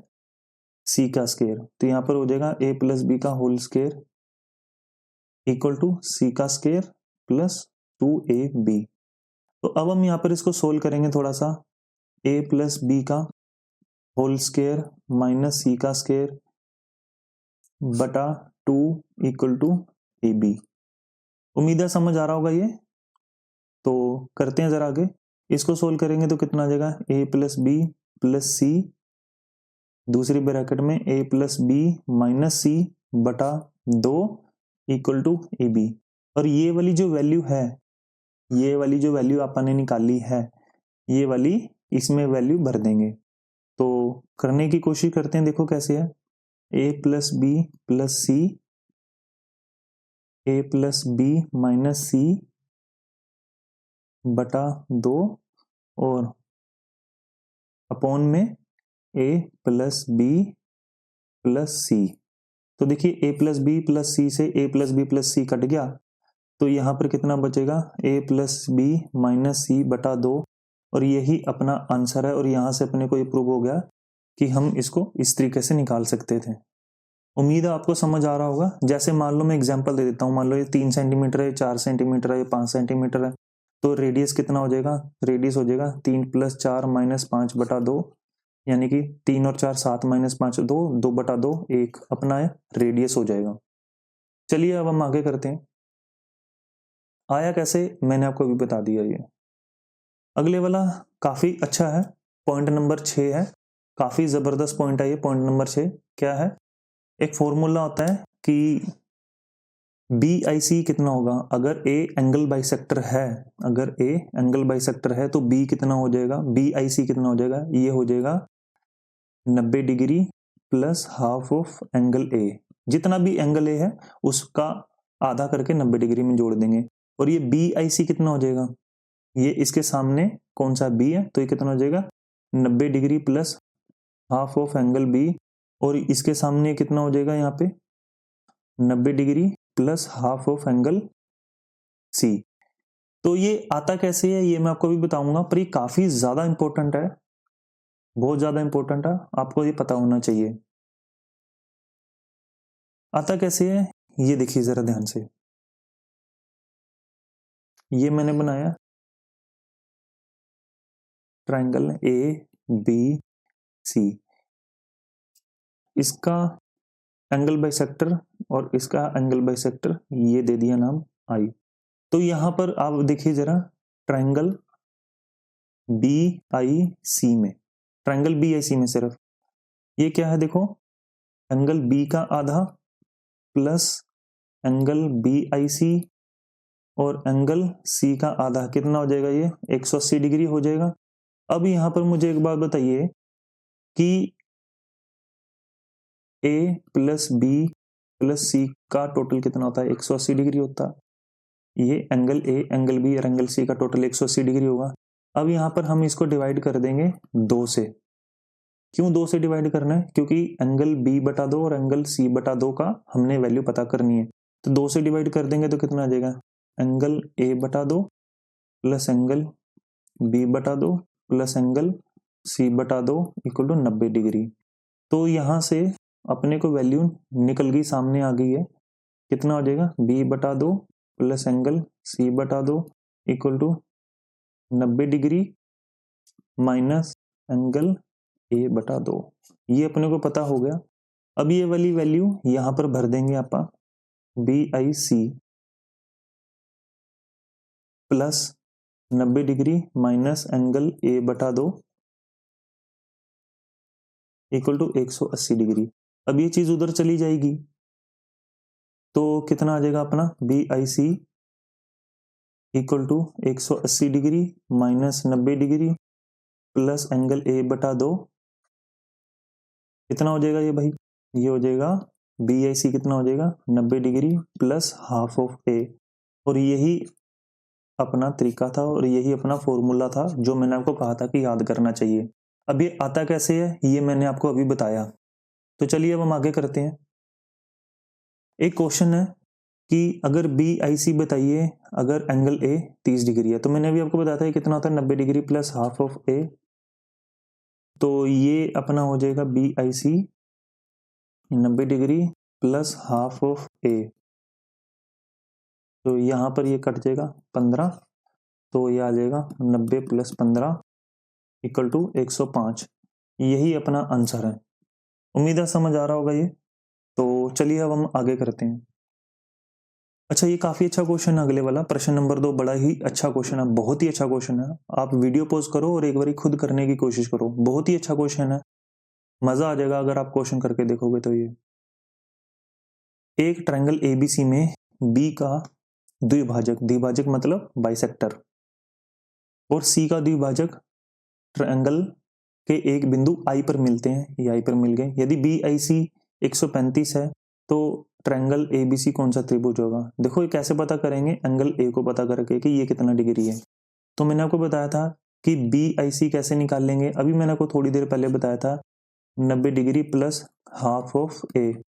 C का स्क्वायर। तो यहां पर हो जाएगा A प्लस B का whole square equal to C का स्क्वायर प्लस 2AB। तो अब हम यहां पर इसको सोल्व करेंगे थोड़ा सा, A प्लस B का होल स्क्वायर माइनस C का स्क्वायर बटा 2 इक्वल टू AB। उम्मीद है समझ आ रहा होगा ये। तो करते हैं जरा आगे, इसको सोल्व करेंगे तो कितना आ जाएगा, A plus B plus C दूसरी ब्रैकेट में A plus B minus C बटा 2 इक्वल टू AB। और ये वाली जो वैल्यू है, ये वाली जो वैल्यू आपने निकाली है, ये वाली इसमें वैल्यू भर देंगे। तो करने की कोशिश करते हैं, देखो कैसे है, A plus B plus C, A plus B minus C बटा 2 और अपॉन में A plus B plus C। तो देखिए A plus B plus C से A plus B plus C cut गया तो यहां पर कितना बचेगा, A plus B minus C बटा 2। और यही अपना आंसर है। और यहां से अपने को ये प्रूव हो गया कि हम इसको इस तरीके से निकाल सकते थे। उम्मीद है आपको समझ आ रहा होगा। जैसे मान लो मैं एग्जांपल दे देता हूं, मान लो ये 3 सेंटीमीटर है, 4 सेंटीमीटर है, ये 5 सेंटीमीटर है। तो रेडियस कितना हो जाएगा, रेडियस हो जाएगा 3 प्लस 4 माइनस 5 बटा 2, यानी कि 3 और 4 7 माइनस 5 2, 2 बटा 2 1 अपना रेडियस हो जाएगा। चलिए अब हम आगे करते हैं। आया कैसे मैंने आपको अभी बता दिया। ये अगले वाला काफी अच्छा है, पॉइंट नंबर 6 है, काफी जबरदस्त पॉइंट है ये। पॉइंट नंबर 6 क्या है, एक फॉर्मूला होता है कि BIC कितना होगा? अगर A एंगल बाइसेक्टर है, अगर A एंगल बाइसेक्टर है तो B कितना हो जाएगा? BIC कितना हो जाएगा? ये हो जाएगा 90 degree plus half of angle A। जितना भी एंगल A है उसका आधा करके 90 डिग्री में जोड़ देंगे। और ये BIC कितना हो जाएगा? ये इसके सामने कौन सा B है, तो ये कितना हो जाएगा? 90 degree plus half of angle B। और इसके सामने कितना हो जाएगा? यहाँ पे 90 degree plus half of angle C। तो ये आता कैसे है ये मैं आपको अभी बताऊंगा, पर ये काफी ज्यादा इंपॉर्टेंट है, बहुत ज्यादा इंपॉर्टेंट है, आपको ये पता होना चाहिए। आता कैसे है ये देखिए जरा ध्यान से। ये मैंने बनाया ट्रायंगल ABC, इसका एंगल बाइसेक्टर और इसका एंगल बाइसेक्टर ये दे दिया नाम I। तो यहां पर आप देखिए जरा ट्रायंगल BIC में, ट्रायंगल BIC में सिर्फ ये क्या है देखो, एंगल B का आधा प्लस एंगल BIC और एंगल C का आधा, कितना हो जाएगा? ये 180 डिग्री हो जाएगा। अब यहां पर मुझे एक बात बताइए कि A plus B plus C का टोटल कितना होता है? 180 डिग्री होता है। ये एंगल A एंगल B और एंगल C का टोटल 180 डिग्री होगा। अब यहां पर हम इसको डिवाइड कर देंगे 2 से। क्यों 2 से डिवाइड करना है? क्योंकि एंगल B बटा 2 और एंगल C बटा 2 का हमने वैल्यू पता करनी है। तो 2 से डिवाइड कर देंगे तो कितना आ जाएगा? एंगल A बटा 2 प्लस एंगल B बटा 2 प्लस एंगल C बटा 2 इक्वल टू 90 डिग्री। तो यहां से अपने को वैल्यू निकल गई, सामने आ गई है। कितना हो जाएगा? B बटा 2 प्लस एंगल C बटा 2 equal to 90 degree minus angle A बटा 2। ये अपने को पता हो गया। अब ये वाली वैल्यू यहां पर भर देंगे आप, BIC plus 90 degree minus angle A बटा 2 इक्वल टू 180 डिग्री। अब ये चीज उधर चली जाएगी तो कितना आ जाएगा अपना? BIC equal to 180 degree minus 90 degree plus angle A बटा 2, कितना हो जाएगा ये भाई? ये हो जाएगा BIC कितना हो जाएगा? 90 degree plus half of A। और यही अपना तरीका था और यही अपना फॉर्मूला था जो मैंने आपको कहा था कि याद करना चाहिए। अब ये आता कैसे है ये मैंने आपको अभी बताया। तो चलिए अब हम आगे करते हैं। एक क्वेश्चन है कि अगर BIC बताइए, अगर एंगल A 30 डिग्री है, तो मैंने अभी आपको बताया था कितना होता है? 90 degree plus half of A। तो ये अपना हो जाएगा BIC 90 degree plus half of A। तो यहां पर ये कट जाएगा 15, तो ये आ जाएगा 90 प्लस 15 इक्वल टू 105। यही अपना आंसर है। उम्मीद है समझ आ रहा होगा ये। तो चलिए अब हम आगे करते हैं। अच्छा, ये काफी अच्छा क्वेश्चन है अगले वाला, प्रश्न नंबर 2 बड़ा ही अच्छा क्वेश्चन है, बहुत ही अच्छा क्वेश्चन है। आप वीडियो पॉज करो और एक बार खुद करने की कोशिश करो, बहुत ही अच्छा क्वेश्चन है, मजा आ जाएगा अगर आप क्वेश्चन करके देखोगे तो। ये एक ट्रायंगल ABC में B का द्विभाजक, द्विभाजक मतलब बाइसेक्टर, और C का द्विभाजक ट्रायंगल के एक बिंदु I पर मिलते हैं, ये I पर मिल गए। यदि BIC 135 है तो ट्रायंगल ABC कौन सा त्रिभुज होगा? देखो ये कैसे पता करेंगे? एंगल A को पता करके कि ये कितना डिग्री है। तो मैंने आपको बताया था कि BIC कैसे निकाल लेंगे, अभी मैंने आपको थोड़ी देर पहले बताया था 90 degree plus half of A।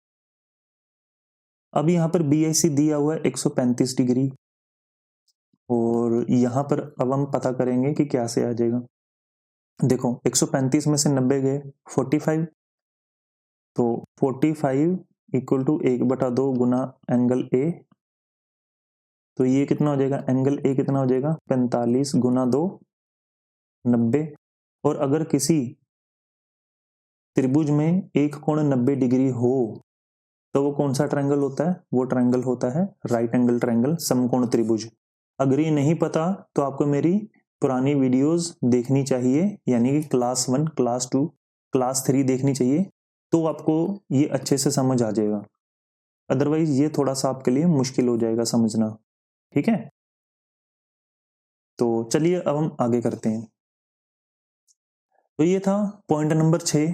अब यहाँ पर BIC दिया हुआ है 135 डिग्री, और यहाँ पर अब हम पता करेंगे कि क्या से आ जाएगा। देखो 135 में से 90 गए 45, तो 45 इक्वल टू 1/2 गुना एंगल A। तो ये कितना हो जाएगा? एंगल A कितना हो जाएगा? 45 गुना 2 90। और अगर किसी त्रिभुज में एक कोण 90 डिग्री हो तो वो कौन सा ट्रायंगल होता है? वो ट्रायंगल होता है राइट एंगल ट्रायंगल, समकोण त्रिभुज। अगर ये नहीं पता तो आपको मेरी पुरानी वीडियोस देखनी चाहिए, यानी कि क्लास 1, क्लास 2, क्लास 3 देखनी चाहिए, तो आपको ये अच्छे से समझ आ जाएगा। अदरवाइज ये थोड़ा सा आपके लिए मुश्किल हो जाएगा समझना, ठीक है। तो चलिए अब हम आगे करते हैं। तो ये था पॉइंट नंबर 6।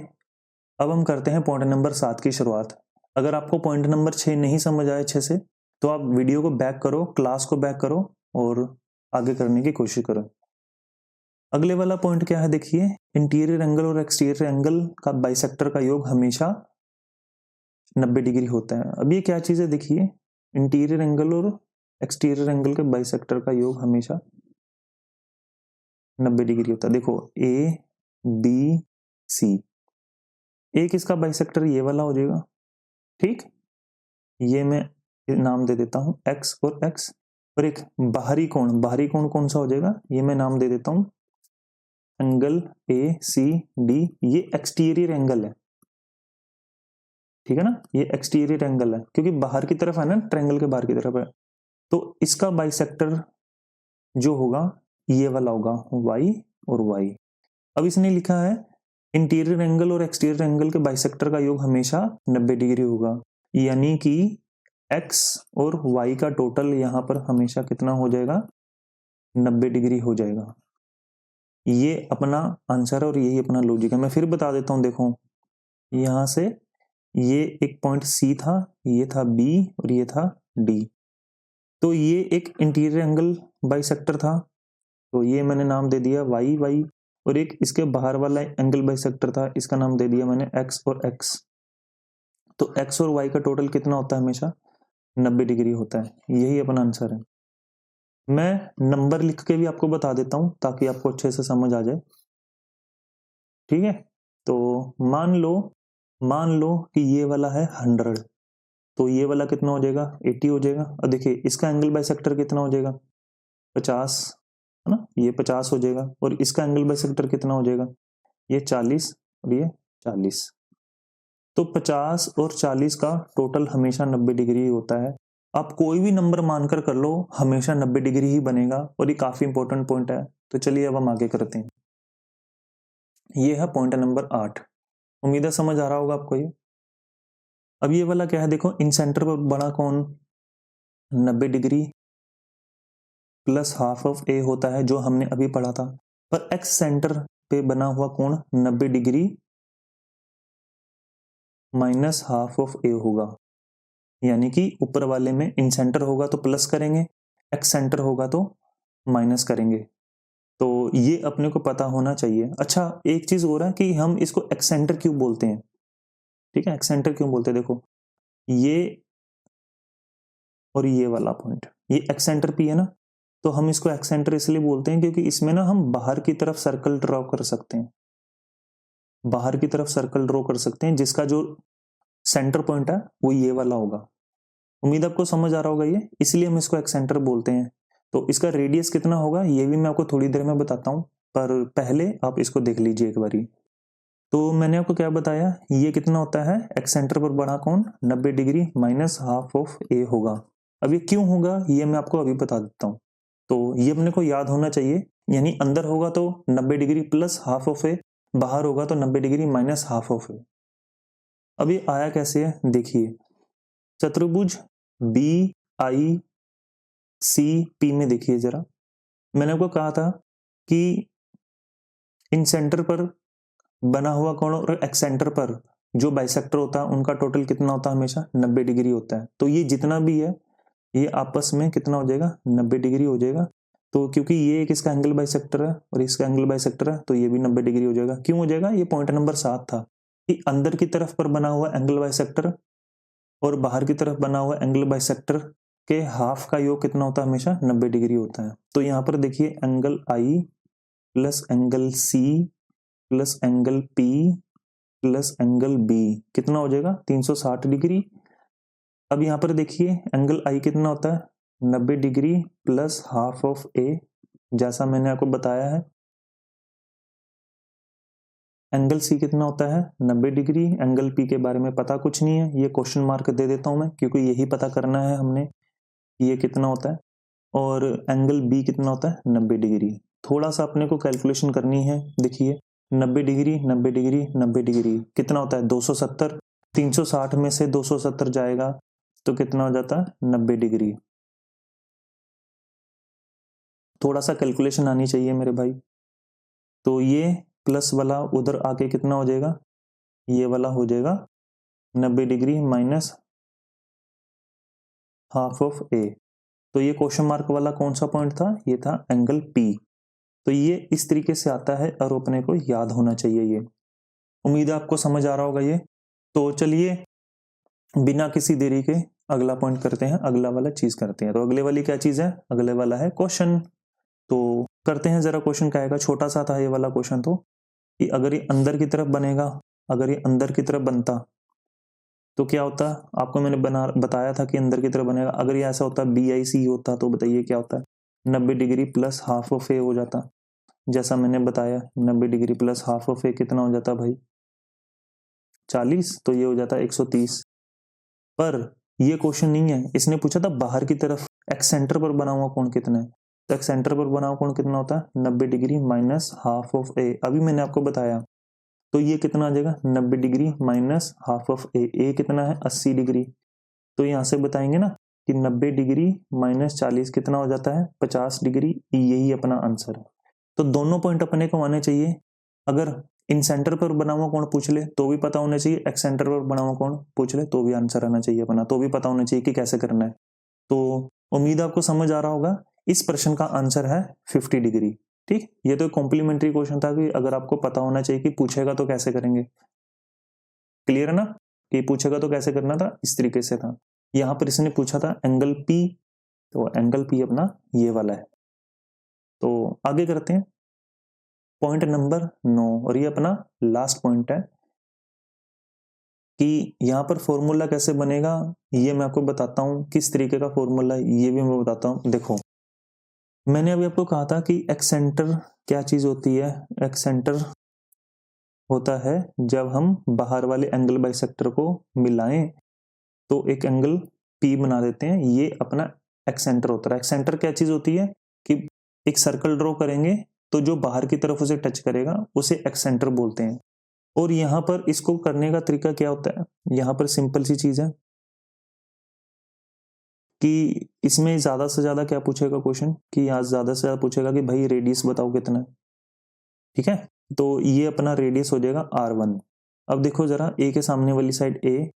अब हम करते हैं पॉइंट नंबर 7 की शुरुआत। अगर आपको पॉइंट नंबर 6 नहीं समझ आए अच्छे से तो आप वीडियो को बैक करो, क्लास को बैक करो और आगे करने की कोशिश करो। अगले वाला पॉइंट क्या है देखिए, इंटीरियर एंगल और एक्सटीरियर एंगल का बाइसेक्टर का योग हमेशा 90 डिग्री होता है। अब ये क्या चीज है देखिए, इंटीरियर एंगल और एक्सटीरियर एंगल के बाइसेक्टर का योग हमेशा 90 डिग्री होता है। देखो ए बी सी, एक इसका बाइसेक्टर ये वाला हो जाएगा, ठीक। ये मैं नाम दे देता हूं एक्स और एक्स, और एक बाहरी कोण कौन सा हो जाएगा, ये मैं नाम दे देता हूं एंगल ए सी डी। ये एक्सटीरियर एंगल है, ठीक है ना, ये एक्सटीरियर एंगल है क्योंकि बाहर की तरफ है ना, ट्रायंगल के बाहर की तरफ है। तो इसका बाइसेक्टर जो होगा ये वाला होगा y और y। अब इसने लिखा है इंटीरियर एंगल और एक्सटीरियर एंगल के बाइसेक्टर का योग हमेशा 90 डिग्री होगा, यानी कि x और y का टोटल यहां पर हमेशा कितना हो जाएगा, 90 डिग्री हो जाएगा। ये अपना आंसर है और यही अपना लॉजिक है। मैं फिर बता देता हूं, देखो यहां से ये एक पॉइंट C था, ये था B और ये था D। तो ये एक इंटीरियर एंगल बाइसेक्टर था, तो ये मैंने नाम दे दिया y, और एक इसके बाहर वाला एंगल बाइसेक्टर था, इसका नाम दे दिया मैंने x और x। तो x और y का टोटल कितना होता है, हमेशा 90 डिग्री होता है। यही अपना आंसर है। मैं नंबर लिख के भी आपको बता देता हूं ताकि आपको अच्छे से समझ आ जाए, ठीक है। तो मान लो कि ये वाला है 100, तो ये वाला कितना हो जाएगा, 80 हो जाएगा। और देखिए इसका एंगल बाइसेक्टर कितना हो जाएगा, 50, है ना, ये 50 हो जाएगा। और इसका एंगल बाइसेक्टर कितना हो जाएगा, ये 40 और ये 40। तो 50 और 40 का टोटल हमेशा 90 डिग्री होता है। आप कोई भी नंबर मानकर कर लो, हमेशा 90 डिग्री ही बनेगा, और ये काफी इंपॉर्टेंट पॉइंट है। तो चलिए अब हम आगे करते हैं। ये है पॉइंट नंबर 8। उम्मीद है समझ आ रहा होगा आपको ये। अब ये वाला क्या है, देखो इन सेंटर पर बड़ा कोण 90 डिग्री प्लस हाफ ऑफ ए होता है, जो हमने अभी पढ़ा था। पर एक्स सेंटर पे बना हुआ कोण 90 डिग्री माइनस हाफ ऑफ ए होगा, यानी कि ऊपर वाले में इन सेंटर होगा तो प्लस करेंगे, एक्स सेंटर होगा तो माइनस करेंगे। तो ये अपने को पता होना चाहिए। अच्छा एक चीज हो रहा है कि हम इसको एक्स सेंटर क्यों बोलते हैं, ठीक है, एक्स सेंटर क्यों बोलते हैं, देखो ये और ये वाला पॉइंट, ये एक्स सेंटर पी है ना, तो हम इसको एक्स सेंटर इसलिए बोलते हैं क्योंकि इसमें ना हम बाहर की तरफ सर्कल ड्रॉ कर सकते हैं, बाहर की तरफ सर्कल ड्रॉ कर सकते हैं, जिसका जो सेंटर पॉइंट है वो ये वाला होगा। उम्मीद आपको समझ आ रहा होगा ये, इसलिए हम इसको एक्स सेंटर बोलते हैं। तो इसका रेडियस कितना होगा ये भी मैं आपको थोड़ी देर में बताता हूं, पर पहले आप इसको देख लीजिए एक बारी। तो मैंने आपको क्या बताया, ये कितना होता है, एक्स सेंटर पर बड़ा कोण 90 डिग्री माइनस हाफ ऑफ ए होगा। अब ये क्यों होगा ये मैं आपको अभी बता देता हूं। तो ये अपने को याद होना चाहिए, यानी अंदर होगा तो 90 डिग्री प्लस हाफ ऑफ ए, बाहर होगा तो 90 डिग्री माइनस हाफ ऑफ ए। अब ये आया कैसे है देखिए, चतुर्भुज बी आई सी पी में देखिए जरा, मैंने आपको कहा था कि इन सेंटर पर बना हुआ कोण और एक्स सेंटर पर जो बाइसेक्टर होता है उनका टोटल कितना होता है, हमेशा 90 डिग्री होता है। तो ये जितना भी है ये आपस में कितना हो जाएगा, 90 डिग्री हो जाएगा। तो क्योंकि ये एक इसका एंगल बाइसेक्टर है और इसका एंगल बाइसेक्टर है तो ये भी 90 डिग्री हो जाएगा। क्यों हो जाएगा, ये पॉइंट नंबर 7 था कि अंदर की तरफ पर बना हुआ एंगल बाइसेक्टर और बाहर की तरफ बना हुआ एंगल बाइसेक्टर के हाफ का योग कितना होता है, हमेशा 90 डिग्री होता है। तो यहाँ पर देखिए angle I plus angle C plus angle P plus angle B कितना हो जाएगा, 360 डिग्री। अब यहां पर देखिए एंगल आई कितना होता है, 90 डिग्री प्लस हाफ ऑफ ए, जैसा मैंने आपको बताया है। एंगल सी कितना होता है, 90 डिग्री। एंगल पी के बारे में पता कुछ नहीं है, ये क्वेश्चन मार्क दे देता हूं मैं क्योंकि यही पता करना है हमने, ये कितना होता है। और एंगल बी कितना होता है, 90 डिग्री। थोड़ा सा अपने को कैलकुलेशन करनी है, देखिए 90 डिग्री 90 डिग्री 90 डिग्री कितना होता है, 270। 360 में से 270 जाएगा, तो कितना हो जाता है 90 डिग्री। थोड़ा सा कैलकुलेशन आनी चाहिए मेरे भाई। तो ये प्लस वाला उधर आके कितना हो जाएगा, ये वाला हो जाएगा 90 डिग्री माइनस हाफ ऑफ ए। तो ये क्वेश्चन मार्क वाला कौन सा पॉइंट था, ये था एंगल पी। तो ये इस तरीके से आता है और अपने को याद होना चाहिए ये। उम्मीद है आपको समझ आ रहा होगा ये। तो चलिए बिना किसी देरी के अगला पॉइंट करते हैं, अगला वाला चीज करते हैं। तो अगले वाली क्या चीज है, अगले वाला है क्वेश्चन। तो करते हैं जरा, क्वेश्चन क्या आएगा, छोटा सा था ये वाला क्वेश्चन। तो कि अगर ये अंदर की तरफ बनेगा, अगर ये अंदर की तरफ बनता तो क्या होता, आपको मैंने बताया था कि अंदर की तरफ बनेगा। अगर ये ऐसा होता BIC होता तो बताइए क्या होता है, 90 डिग्री प्लस हाफ ऑफ ए हो जाता। जैसा मैंने बताया 90 डिग्री प्लस हाफ ऑफ ए कितना हो जाता भाई 40, तो ये हो जाता 130। पर ये क्वेश्चन नहीं है, इसने पूछा था बाहर की तरफ एक्स सेंटर पर बना हुआ कोण कितना है। तो एक्स सेंटर पर बना हुआ कोण कितना होता है 90 डिग्री माइनस हाफ ऑफ ए। अभी मैंने आपको बताया, तो ये कितना आ जाएगा 90 डिग्री माइनस हाफ ऑफ ए कितना है 80 डिग्री। तो यहां से बताएंगे ना कि 90 डिग्री माइनस 40 कितना हो जाता है 50 डिग्री। यही अपना आंसर है। तो दोनों पॉइंट अपने को आने चाहिए। अगर इन सेंटर पर बना हुआ कौन पूछ ले तो भी पता होना चाहिए, एक्स सेंटर पर बना हुआ कौन पूछ ले तो भी आंसर आना चाहिए अपना, तो भी पता होना चाहिए कि कैसे करना है। तो उम्मीद आपको समझ आ रहा होगा। इस प्रश्न का आंसर है 50 डिग्री। ठीक, ये तो कॉम्प्लीमेंट्री क्वेश्चन था कि अगर आपको पता होना चाहिए कि पूछेगा तो कैसे करेंगे। क्लियर है ना, कि पूछेगा तो कैसे करना था, इस तरीके से था। यहां पर इसने पूछा था एंगल पी, तो एंगल पी अपना ये वाला है। तो आगे करते हैं पॉइंट नंबर 9, और ये अपना लास्ट पॉइंट है कि यहां पर फॉर्मूला कैसे बनेगा ये मैं आपको बताता हूं। किस तरीके का फॉर्मूला ये भी मैं बताता हूं। देखो मैंने अभी आपको कहा था कि एक्सेंटर क्या चीज होती है। एक्सेंटर होता है जब हम बाहर वाले एंगल बाइसेक्टर को मिलाएं तो एक एंगल पी बना देते हैं, ये अपना एक्सेंटर होता है। एक्सेंटर क्या चीज होती है कि एक सर्कल ड्रॉ करेंगे तो जो बाहर की तरफ उसे टच करेगा उसे एक्सेंटर बोलते हैं। और यहां पर इसको करने का तरीका क्या होता है, यहां पर सिंपल सी चीज है कि इसमें ज्यादा से ज्यादा क्या पूछेगा क्वेश्चन, कि यहाँ ज्यादा से ज्यादा पूछेगा कि भाई रेडियस बताओ कितना है। ठीक है, तो ये अपना रेडियस हो जाएगा R1। अब देखो जरा, ए के सामने वाली साइड ए,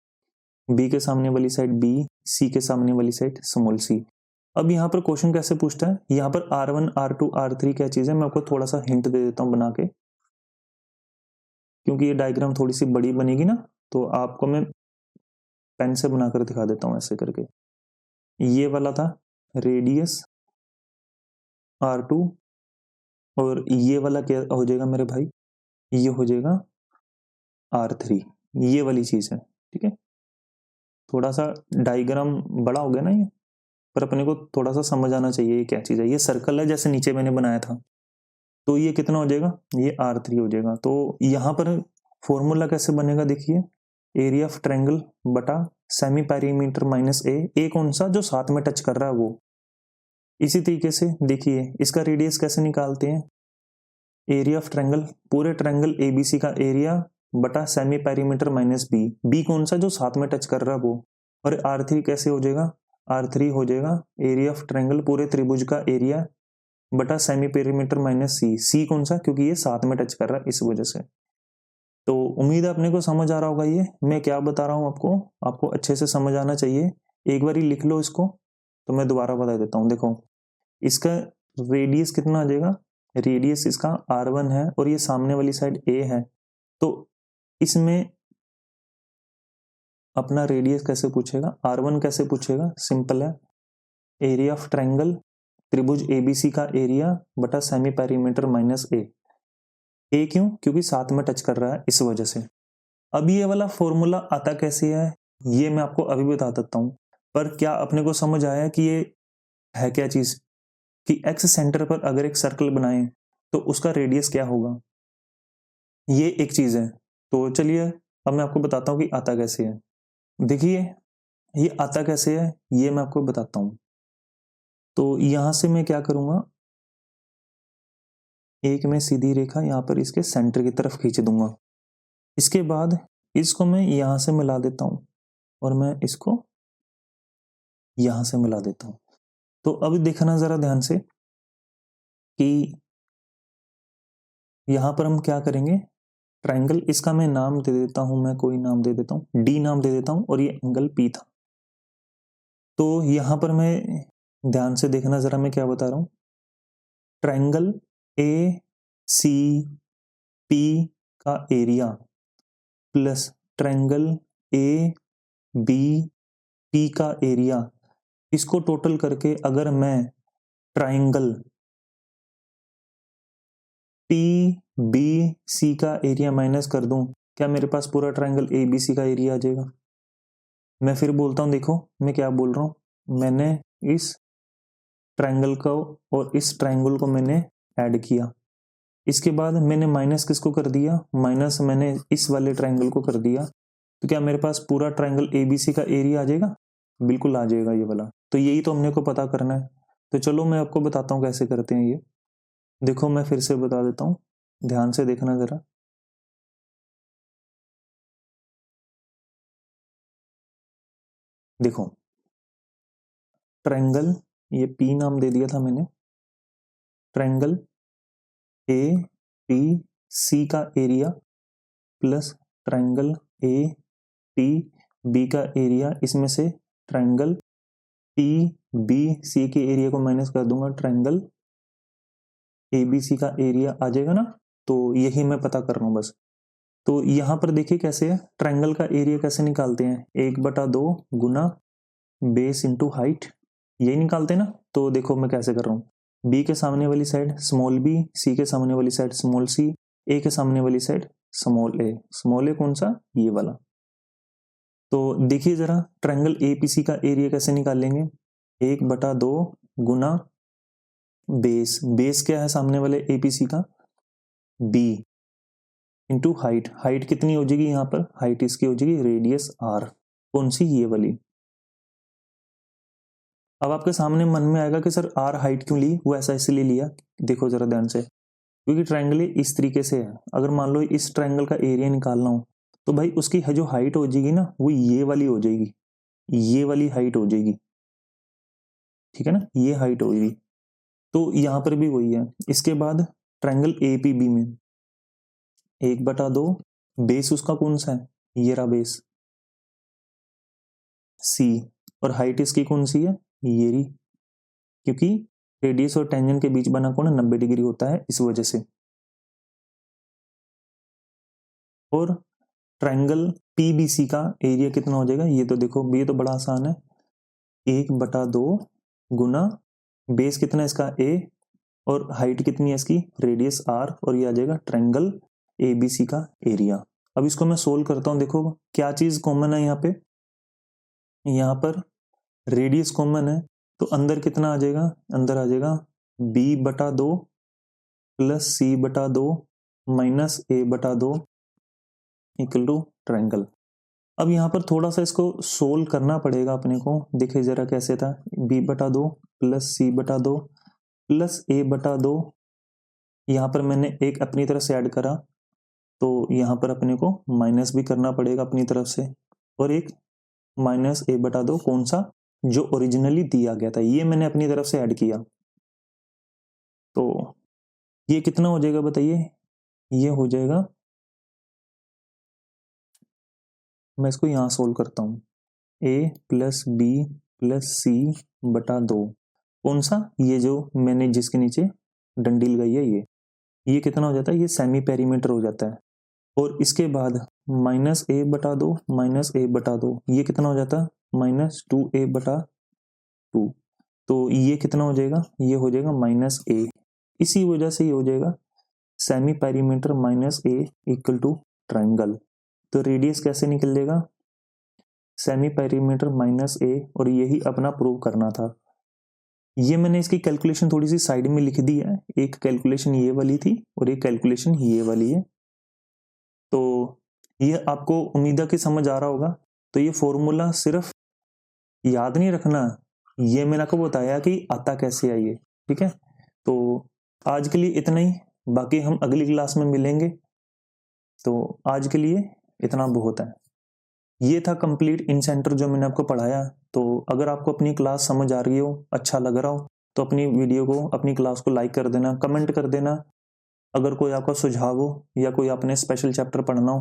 बी के सामने वाली साइड बी, सी के सामने वाली साइड स्मॉल सी। अब यहाँ पर क्वेश्चन कैसे पूछता है, यहाँ पर R1 R2 R3 क्या चीज है, मैं आपको थोड़ा सा हिंट दे देता हूं बना के, क्योंकि ये डायग्राम थोड़ी सी बड़ी बनेगी ना, तो आपको मैं पेन से बनाकर दिखा देता हूं ऐसे करके। ये वाला था रेडियस R2, और ये वाला क्या हो जाएगा मेरे भाई, ये हो जाएगा R3। ये वाली चीज है। ठीक है, थोड़ा सा डायग्राम बड़ा हो गया ना ये, पर अपने को थोड़ा सा समझ आना चाहिए ये क्या चीज है। ये सर्कल है जैसे नीचे मैंने बनाया था, तो ये कितना हो जाएगा, ये R3 हो जाएगा। तो यहां पर फॉर्मूला कैसे बनेगा, देखिए एरिया ऑफ ट्रायंगल बटा सेमी पेरीमीटर माइनस ए कौन सा जो साथ में टच कर रहा है वो। इसी तरीके से देखिए इसका रेडियस कैसे निकालते हैं, एरिया ऑफ ट्रायंगल, पूरे ट्रायंगल ABC का एरिया बटा सेमी पेरीमीटर माइनस बी कौन सा जो साथ में टच कर रहा है वो। और R3 कैसे हो जाएगा, R3 हो जाएगा एरिया ऑफ ट्रायंगल पूरे त्रिभुज का एरिया बटा सेमी पेरीमीटर माइनस सी कौन सा, क्योंकि ये साथ में टच कर रहा है इस वजह से। तो उम्मीद है अपने को समझ आ रहा होगा ये मैं क्या बता रहा हूं आपको अच्छे से समझ आना चाहिए। एक बार लिख लो इसको, तो मैं दोबारा बता देता हूं। देखो इसका रेडियस कितना आ जाएगा, रेडियस इसका R1 है और ये सामने वाली साइड A है। तो इसमें अपना रेडियस कैसे पूछेगा, R1 कैसे पूछेगा, सिंपल है एरिया ऑफ ट्रायंगल त्रिभुज ABC का एरिया बटा सेमी पेरीमीटर माइनस ए क्यों, क्योंकि साथ में टच कर रहा है इस वजह से। अब ये वाला फॉर्मूला आता कैसे है ये मैं आपको अभी बता देता हूं, पर क्या अपने को समझ आया कि ये है क्या चीज, कि एक्स सेंटर पर अगर एक सर्कल बनाएं तो उसका रेडियस क्या होगा, ये एक चीज है। तो चलिए अब मैं आपको बताता हूं कि आता कैसे है। देखिए ये आता कैसे है ये मैं आपको बताता हूं। तो यहां से मैं क्या करूंगा, एक मैं सीधी रेखा यहां पर इसके सेंटर की तरफ खींच दूंगा। इसके बाद इसको मैं यहां से मिला देता हूं और मैं इसको यहां से मिला देता हूं। तो अब देखना जरा ध्यान से कि यहां पर हम क्या करेंगे, ट्राइंगल, इसका मैं नाम दे देता हूं, मैं कोई नाम दे देता हूं, डी नाम दे देता हूं, और ये एंगल पी था। तो यहां पर मैं ध्यान से देखना जरा मैं क्या बता रहा हूं, ट्राइंगल ए सी पी का area plus triangle A B P का एरिया, इसको टोटल करके अगर मैं ट्राइंगल पी बी सी का एरिया माइनस कर दूं, क्या मेरे पास पूरा ट्राइंगल ए बी सी का एरिया आ जाएगा। मैं फिर बोलता हूं, देखो मैं क्या बोल रहा हूं, मैंने इस ट्राइंगल को और इस ट्राइंगल को मैंने ऐड किया, इसके बाद मैंने माइनस किसको कर दिया, माइनस मैंने इस वाले ट्राइंगल को कर दिया, तो क्या मेरे पास पूरा ट्राइंगल एबीसी का एरिया आ जाएगा, बिल्कुल आ जाएगा ये वाला। तो यही तो हमने को पता करना है। तो चलो मैं आपको बताता हूँ कैसे करते हैं ये। देखो मैं फिर से बता देता हूँ, ध्यान से देखना जरा। देखो ट्राइंगल, ये पी नाम दे दिया था मैंने, ट्राइंगल ए पी सी का area plus triangle A P B का एरिया, इसमें से ट्राइंगल पी बी सी के एरिया को माइनस कर दूंगा, ट्राइंगल ए बी सी का एरिया आ जाएगा ना। तो यही मैं पता कर रहा हूँ बस। तो यहां पर देखिए कैसे है, ट्राइंगल का एरिया कैसे निकालते हैं, 1/2 गुना बेस इंटू हाइट, यही निकालते हैं ना। तो देखो मैं कैसे कर रहा हूँ, बी के सामने वाली साइड स्मॉल बी, सी के सामने वाली साइड स्मॉल सी, ए के सामने वाली साइड स्मॉल ए। स्मॉल ए कौन सा, ये वाला। तो देखिए जरा ट्राइंगल एपीसी का एरिया कैसे निकाल लेंगे, 1/2 गुना बेस, बेस क्या है सामने वाले एपीसी का, बी, इंटू हाइट, हाइट कितनी हो जाएगी यहाँ पर, हाइट इसकी हो जाएगी रेडियस आर, कौन सी, ये वाली। अब आपके सामने मन में आएगा कि सर आर हाइट क्यों ली, वो ऐसा इसलिए लिया, देखो जरा ध्यान से, क्योंकि ट्राइंगल इस तरीके से है, अगर मान लो इस ट्राइंगल का एरिया निकालना हो तो भाई उसकी जो हाइट हो जाएगी ना, वो ये वाली हो जाएगी, ये वाली हाइट हो जाएगी, ठीक है ना, ये हाइट होगी। तो यहां पर भी वही है। इसके बाद ट्राइंगल एपीबी में 1/2, बेस उसका कौन सा है, ये रहा बेस सी, और हाइट इसकी कौन सी है, ये रही, क्योंकि रेडियस और टेंजेंट के बीच बना कोण 90 डिग्री होता है इस वजह से। और ट्राइंगल पीबीसी का एरिया कितना हो जाएगा, ये तो देखो ये तो बड़ा आसान है, 1/2 गुना बेस कितना है इसका ए, और हाइट कितनी है इसकी रेडियस आर, और ये आ जाएगा ट्राइंगल एबीसी का एरिया। अब इसको मैं सोल्व करता हूं, देखो क्या चीज कॉमन है यहाँ पे, यहाँ पर रेडियस कॉमन है, तो अंदर कितना आ जाएगा, अंदर आ जाएगा b/2 plus c/2 minus a/2 equal to triangle. अब यहाँ पर थोड़ा सा इसको सोल्व करना पड़ेगा अपने को, देखिए जरा कैसे था, b/2 plus c/2 plus a/2, यहाँ पर मैंने एक अपनी तरफ से ऐड करा, तो यहाँ पर अपने को माइनस भी करना पड़ेगा अपनी तरफ से, और एक माइनस a/2 कौन सा, जो ओरिजिनली दिया गया था, ये मैंने अपनी तरफ से ऐड किया। तो ये कितना हो जाएगा बताइए, ये हो जाएगा, मैं इसको यहां सोल्व करता हूं, a plus B plus c/2, कौन सा, ये जो मैंने जिसके नीचे डंडी लगाई है ये कितना हो जाता है, ये सेमी पेरीमीटर हो जाता है। और इसके बाद माइनस a/2 माइनस a/2, ये कितना हो जाता है, -2a/2, तो ये कितना हो जाएगा, ये हो जाएगा -a, इसी वजह से ये हो जाएगा semi perimeter -a equal to triangle. तो रेडियस कैसे निकल जाएगा, सेमी पेरीमीटर -a, और यही अपना प्रूव करना था। ये मैंने इसकी कैलकुलेशन थोड़ी सी साइड में लिख दी है, एक कैलकुलेशन ये वाली थी और एक कैलकुलेशन ये वाली है। तो ये आपको उम्मीद है कि समझ आ रहा होगा। तो ये फॉर्मूला सिर्फ याद नहीं रखना, ये मैंने आपको बताया कि आता कैसे है ये, ठीक है। तो आज के लिए इतना ही, बाकी हम अगली क्लास में मिलेंगे। तो आज के लिए इतना बहुत है। ये था कंप्लीट इन सेंटर जो मैंने आपको पढ़ाया। तो अगर आपको अपनी क्लास समझ आ रही हो, अच्छा लग रहा हो, तो अपनी वीडियो को, अपनी क्लास को लाइक कर देना, कमेंट कर देना। अगर कोई आपका सुझाव हो या कोई आपने स्पेशल चैप्टर पढ़ना हो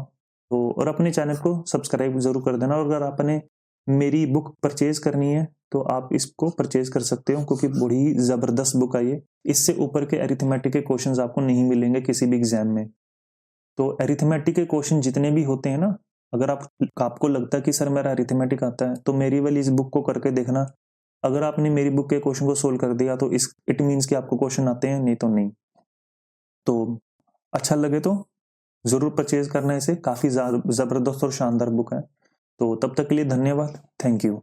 तो, और अपने चैनल को सब्सक्राइब जरूर कर देना। और अगर आपने मेरी बुक परचेज करनी है तो आप इसको परचेज कर सकते हो, क्योंकि बड़ी जबरदस्त बुक आई है। इससे ऊपर के अरिथमेटिक के क्वेश्चंस आपको नहीं मिलेंगे किसी भी एग्जाम में। तो अरिथमेटिक के क्वेश्चन जितने भी होते हैं ना, अगर आपको लगता है कि सर मेरा अरिथमेटिक आता है, तो मेरी वाली इस बुक को करके देखना। अगर आपने मेरी बुक के क्वेश्चन को सोल्व कर दिया तो इट मीन्स कि आपको क्वेश्चन आते हैं, नहीं तो नहीं। तो अच्छा लगे तो जरूर परचेज करना इसे, काफी जबरदस्त और शानदार बुक है। तो तब तक के लिए धन्यवाद, थैंक यू।